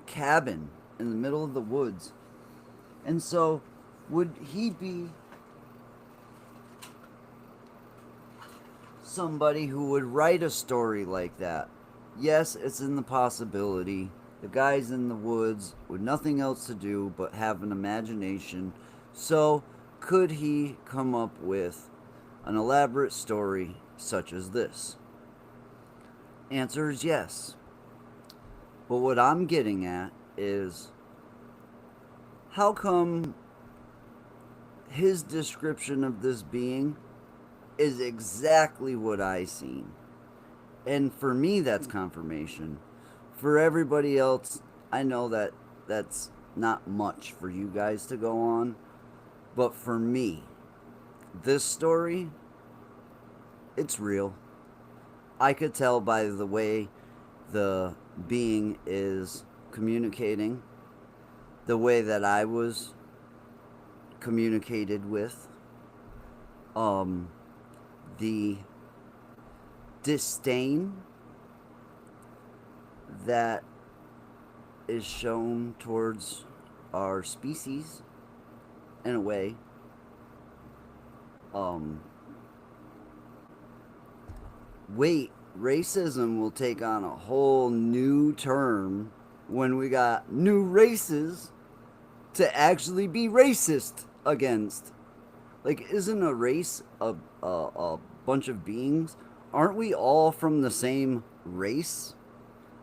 cabin in the middle of the woods. And so, would he be somebody who would write a story like that? Yes, it's in the possibility. The guy's in the woods with nothing else to do but have an imagination. So, could he come up with an elaborate story such as this? Answer is yes. But what I'm getting at is, how come his description of this being is exactly what I seen? And for me, that's confirmation. For everybody else, I know that that's not much for you guys to go on. But for me, this story, it's real. I could tell by the way the being is communicating, the way that I was communicated with, the disdain that is shown towards our species in a way. Wait, racism will take on a whole new term when we got new races to actually be racist against. Like, isn't a race a bunch of beings? Aren't we all from the same race?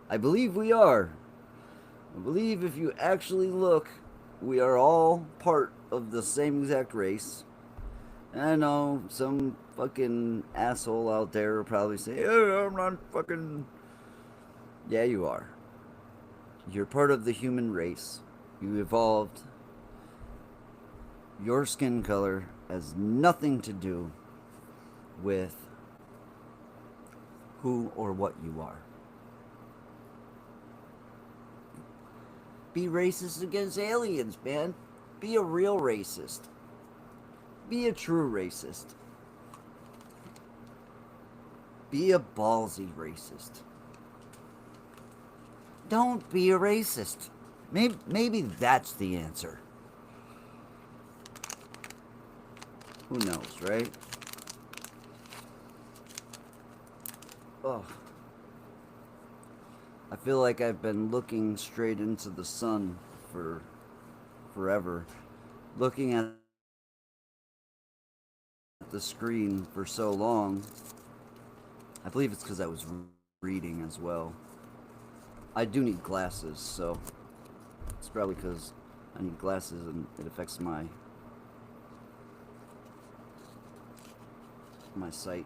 I believe we are. I believe if you actually look, we are all part of the same exact race. And I know some fucking asshole out there will probably say, hey, I'm not fucking... Yeah, you are. You're part of the human race. You evolved. Your skin color has nothing to do with who or what you are. Be racist against aliens, man. Be a real racist. Be a true racist. Be a ballsy racist. Don't be a racist. Maybe that's the answer. Who knows, right? Ugh. I feel like I've been looking straight into the sun for forever. Looking at the screen for so long. I believe it's because I was reading as well. I do need glasses, so it's probably because I need glasses and it affects my sight.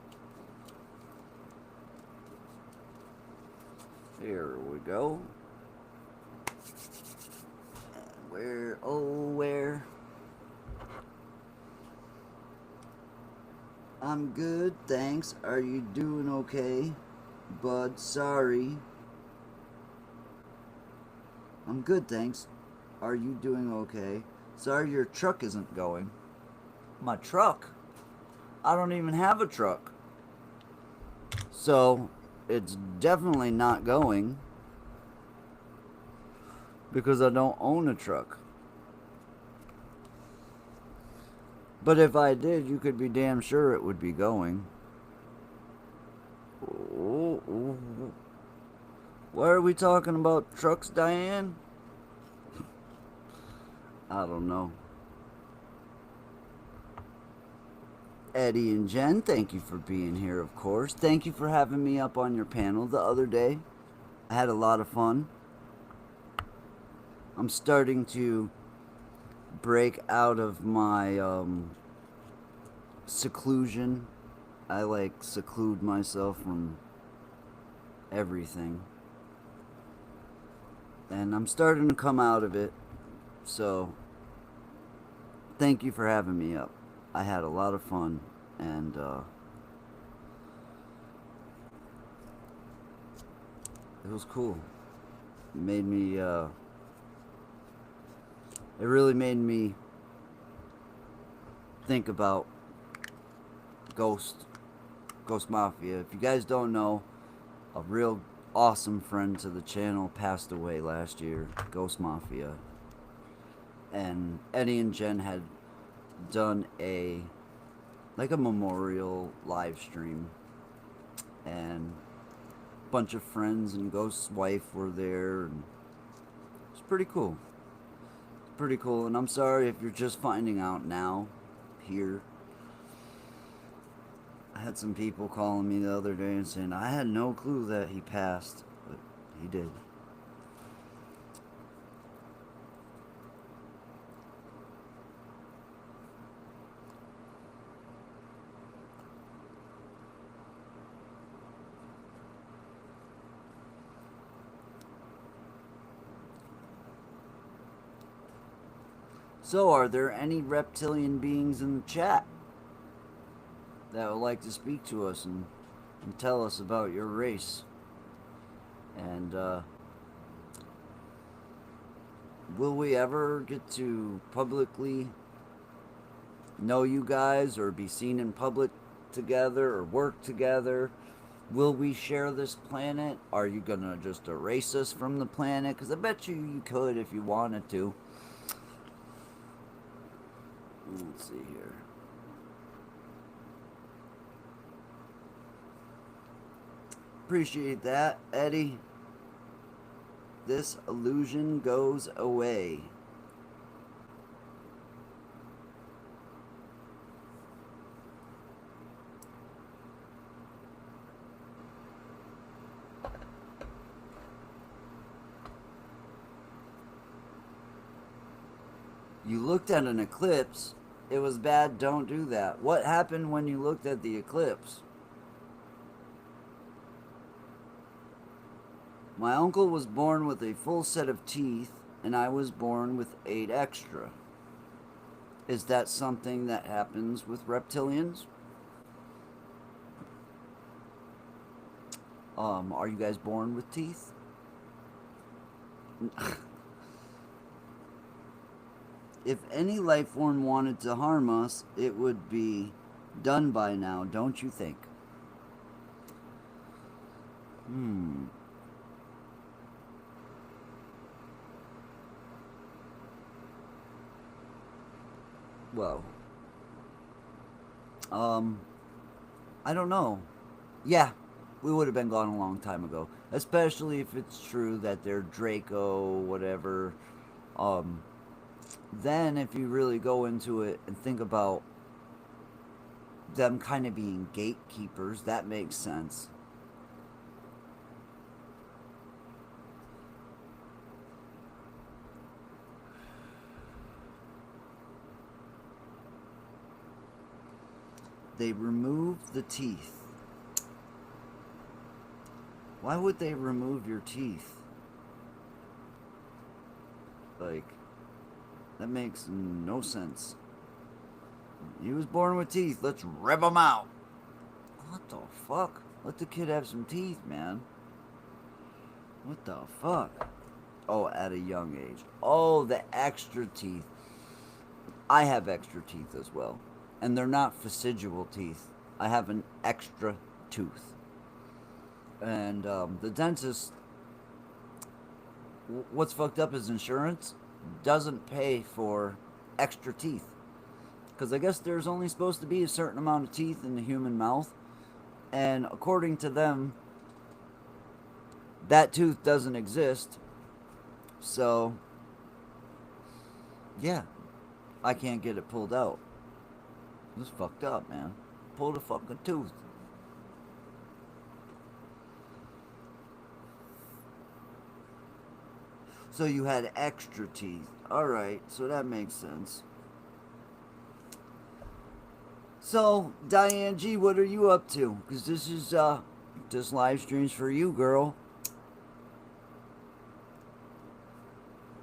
Here we go. Where, oh, where? I'm good, thanks. Are you doing okay? Bud, sorry. I'm good, thanks. Are you doing okay? Sorry your truck isn't going. My truck? I don't even have a truck. So, it's definitely not going because I don't own a truck. But if I did, you could be damn sure it would be going. Why are we talking about trucks, Diane? I don't know. Eddie and Jen, thank you for being here, of course. Thank you for having me up on your panel the other day. I had a lot of fun. I'm starting to break out of my seclusion. I like seclude myself from everything. And I'm starting to come out of it. So, thank you for having me up. I had a lot of fun, and it was cool. It made me, it really made me think about Ghost Mafia. If you guys don't know, a real awesome friend to the channel passed away last year, Ghost Mafia. And Eddie and Jen had done a memorial live stream, and a bunch of friends and Ghost's wife were there, and it's pretty cool. It's pretty cool, and I'm sorry if you're just finding out now here. I had some people calling me the other day and saying I had no clue that he passed, but he did. So, are there any reptilian beings in the chat that would like to speak to us and tell us about your race? And will we ever get to publicly know you guys or be seen in public together or work together? Will we share this planet? Are you gonna just erase us from the planet? Because I bet you could if you wanted to. Let's see here. Appreciate that, Eddie. This illusion goes away. You looked at an eclipse. It was bad, don't do that. What happened when you looked at the eclipse? My uncle was born with a full set of teeth, and I was born with 8 extra. Is that something that happens with reptilians? Are you guys born with teeth? If any life form wanted to harm us, it would be done by now, don't you think? Well, I don't know. Yeah, we would have been gone a long time ago. Especially if it's true that they're Draco, whatever. Then if you really go into it and think about them kind of being gatekeepers, that makes sense. They remove the teeth. Why would they remove your teeth? Like, That makes no sense. He was born with teeth. Let's rip them out. What the fuck? Let the kid have some teeth, man. What the fuck? Oh, at a young age. Oh, the extra teeth. I have extra teeth as well. And they're not vestigial teeth. I have an extra tooth. And the dentist, what's fucked up is insurance doesn't pay for extra teeth. Because I guess there's only supposed to be a certain amount of teeth in the human mouth. And according to them, that tooth doesn't exist. So, yeah, I can't get it pulled out. This is fucked up, man. Pull the fucking tooth. So you had extra teeth. Alright, so that makes sense. So, Diane G, what are you up to? Because this live stream's for you, girl.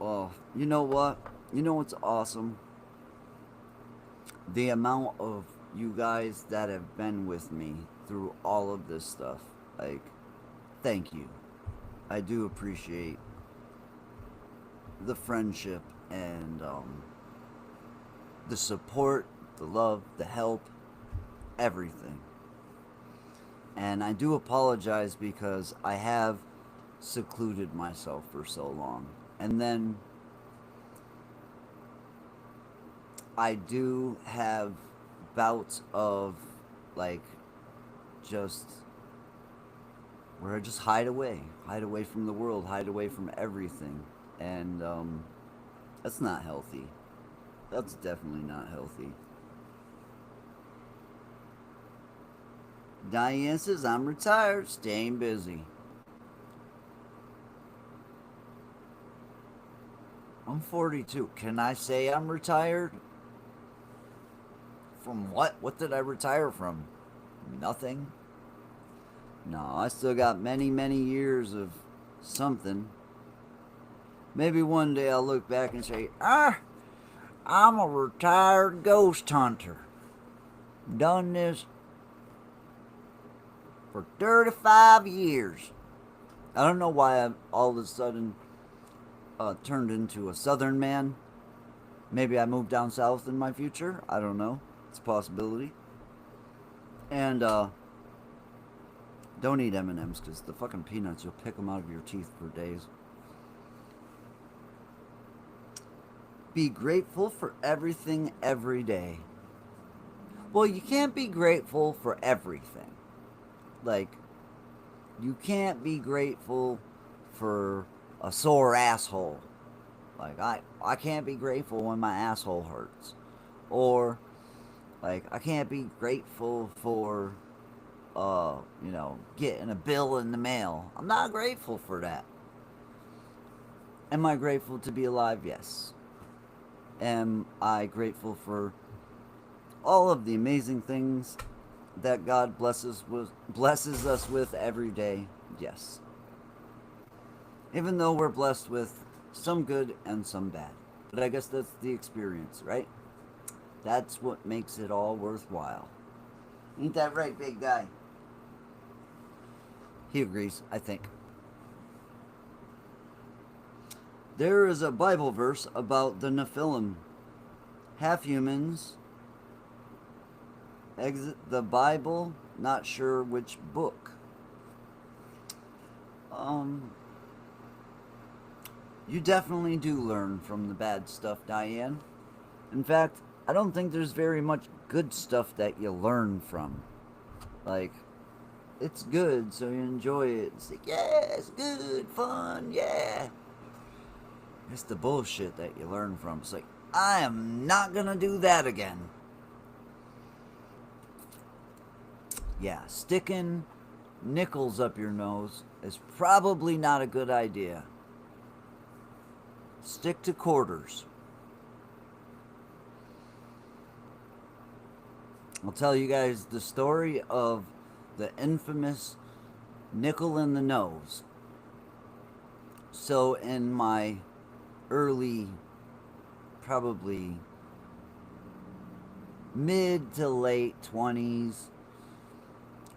Oh, you know what? You know what's awesome? The amount of you guys that have been with me through all of this stuff. Like, thank you. I do appreciate the friendship and the support, the love, the help, everything. And I do apologize because I have secluded myself for so long. And then I do have bouts of like just where I just hide away from the world, hide away from everything. And that's not healthy. That's definitely not healthy. Diane says, I'm retired, staying busy. I'm 42. Can I say I'm retired? From what? What did I retire from? Nothing. No, I still got many, many years of something. Maybe one day I'll look back and say, I'm a retired ghost hunter. Done this for 35 years. I don't know why I all of a sudden turned into a southern man. Maybe I moved down south in my future. I don't know. It's a possibility. And don't eat M&Ms because the fucking peanuts, you'll pick them out of your teeth for days. Be grateful for everything every day. Well, you can't be grateful for everything. Like, you can't be grateful for a sore asshole. Like, I can't be grateful when my asshole hurts. Or, like, I can't be grateful for, getting a bill in the mail. I'm not grateful for that. Am I grateful to be alive? Yes. Am I grateful for all of the amazing things that God blesses us with every day? Yes. Even though we're blessed with some good and some bad. But I guess that's the experience, right? That's what makes it all worthwhile. Ain't that right, big guy? He agrees, I think. There is a Bible verse about the Nephilim. Half humans. Exit the Bible. Not sure which book. You definitely do learn from the bad stuff, Diane. In fact, I don't think there's very much good stuff that you learn from. Like, it's good, so you enjoy it. It's like, yeah, it's good, fun, yeah. It's the bullshit that you learn from. It's like, I am not gonna do that again. Yeah, sticking nickels up your nose is probably not a good idea. Stick to quarters. I'll tell you guys the story of the infamous nickel in the nose. So in my early probably mid to late 20s,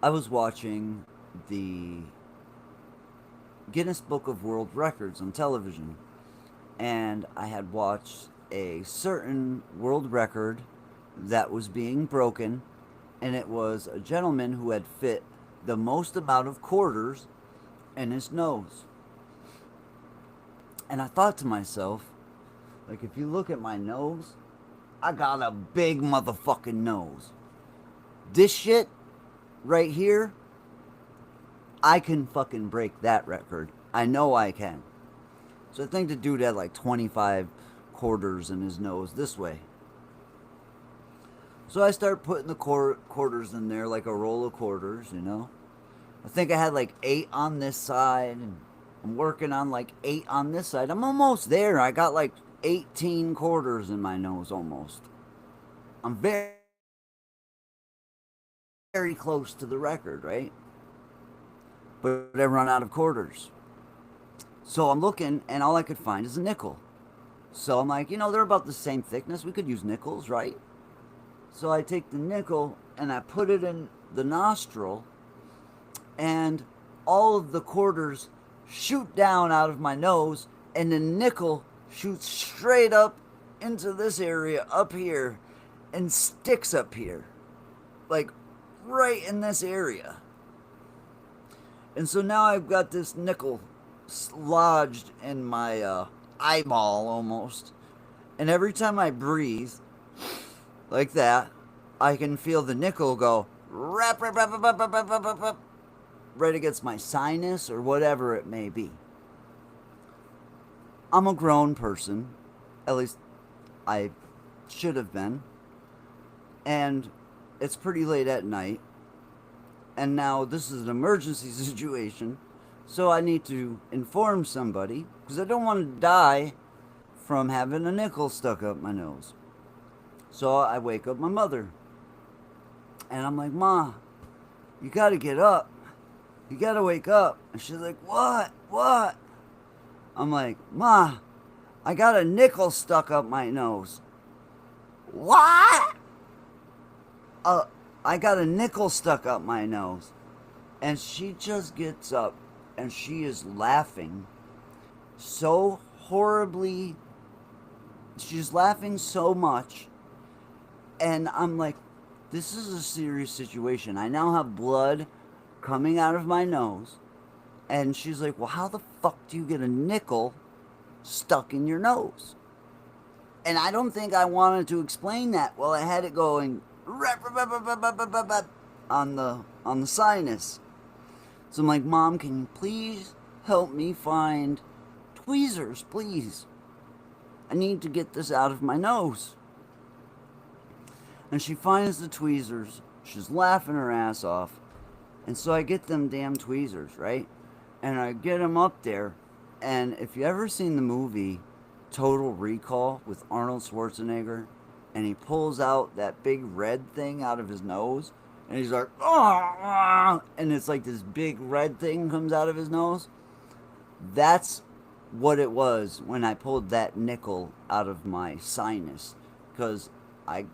I was watching the Guinness Book of World Records on television, and I had watched a certain world record that was being broken, and it was a gentleman who had fit the most amount of quarters in his nose. And I thought to myself, like, if you look at my nose, I got a big motherfucking nose. This shit right here, I can fucking break that record. I know I can. So I think the dude had like 25 quarters in his nose this way. So I start putting the quarters in there, like a roll of quarters, you know. I think I had like 8 on this side, and I'm working on like 8 on this side. I'm almost there. I got like 18 quarters in my nose almost. I'm very, very close to the record, right? But I run out of quarters. So I'm looking, and all I could find is a nickel. So I'm like, they're about the same thickness. We could use nickels, right? So I take the nickel and I put it in the nostril, and all of the quarters shoot down out of my nose, and the nickel shoots straight up into this area up here and sticks up here, like right in this area. And so now I've got this nickel lodged in my eyeball almost, and every time I breathe like that, I can feel the nickel go rap, rap, rap, rap, rap, rap, rap, rap, rap, right against my sinus or whatever it may be. I'm a grown person, at least I should have been, and it's pretty late at night, and now this is an emergency situation, so I need to inform somebody, because I don't want to die from having a nickel stuck up my nose. So I wake up my mother, and I'm like, Ma, you gotta get up. You gotta wake up. And she's like, what? I'm like, Ma, I got a nickel stuck up my nose. What? I got a nickel stuck up my nose. And she just gets up, and she is laughing so horribly. She's laughing so much. And I'm like, this is a serious situation. I now have blood coming out of my nose. And she's like, well, how the fuck do you get a nickel stuck in your nose? And I don't think I wanted to explain that. Well, I had it going on the sinus. So I'm like, Mom, can you please help me find tweezers, please? I need to get this out of my nose. And she finds the tweezers. She's laughing her ass off. And so I get them damn tweezers, right? And I get them up there. And if you ever seen the movie Total Recall with Arnold Schwarzenegger, and he pulls out that big red thing out of his nose, and he's like, oh, and it's like this big red thing comes out of his nose. That's what it was when I pulled that nickel out of my sinus, because I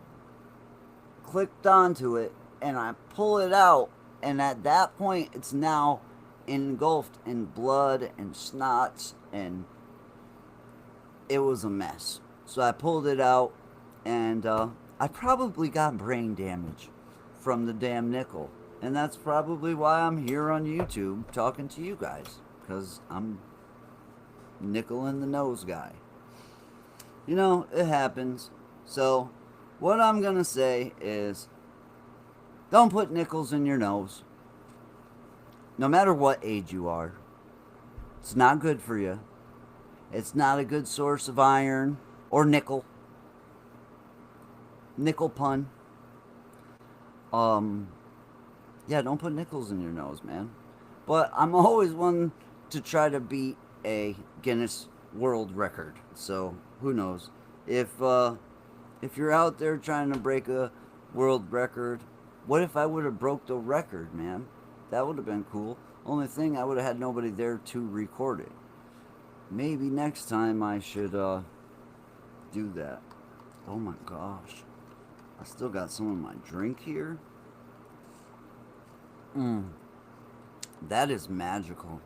clicked onto it and I pull it out, and at that point it's now engulfed in blood and snots, and it was a mess. So I pulled it out, and I probably got brain damage from the damn nickel, and that's probably why I'm here on YouTube talking to you guys, because I'm nickel in the nose guy. It happens. So what I'm gonna say is, don't put nickels in your nose, no matter what age you are. It's not good for you. It's not a good source of iron or nickel. Nickel pun. Yeah, don't put nickels in your nose, man. But I'm always one to try to beat a Guinness World Record. So who knows? If you're out there trying to break a world record, what if I would have broke the record, man? That would have been cool. Only thing, I would have had nobody there to record it. Maybe next time I should do that. Oh my gosh. I still got some of my drink here. That is magical.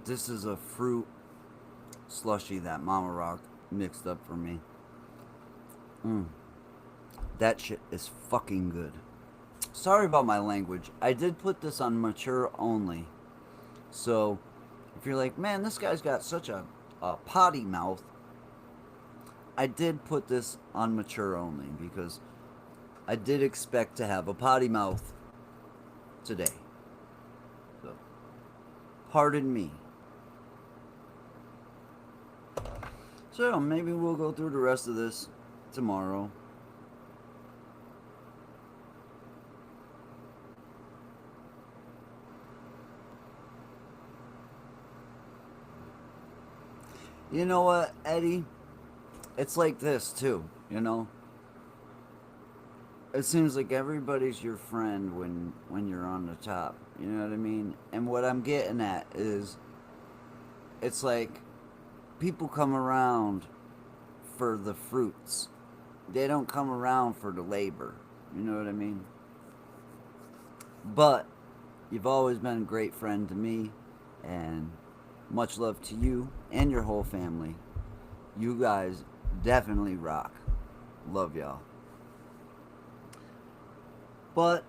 This is a fruit slushy that Mama Rock mixed up for me. That shit is fucking good. Sorry about my language. I did put this on mature only. So, if you're like, man, this guy's got such a potty mouth, I did put this on mature only because I did expect to have a potty mouth today. So, pardon me. So, maybe we'll go through the rest of this tomorrow. You know what, Eddie? It's like this too, you know? It seems like everybody's your friend when you're on the top. You know what I mean? And what I'm getting at is it's like people come around for the fruits. They don't come around for the labor. You know what I mean? But you've always been a great friend to me, and much love to you and your whole family. You guys definitely rock. Love y'all. But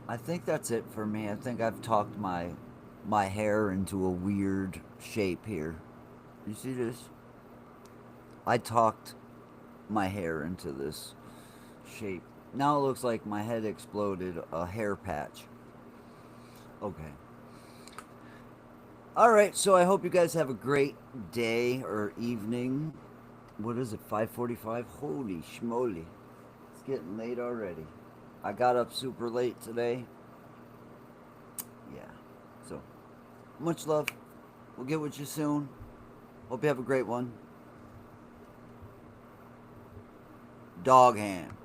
I think that's it for me. I think I've talked my hair into a weird shape here. You see this? I talked my hair into this shape. Now it looks like my head exploded a hair patch. Okay. Alright, so I hope you guys have a great day or evening. What is it, 5:45? Holy schmoly. It's getting late already. I got up super late today. Yeah. So, much love. We'll get with you soon. Hope you have a great one. Dog hand.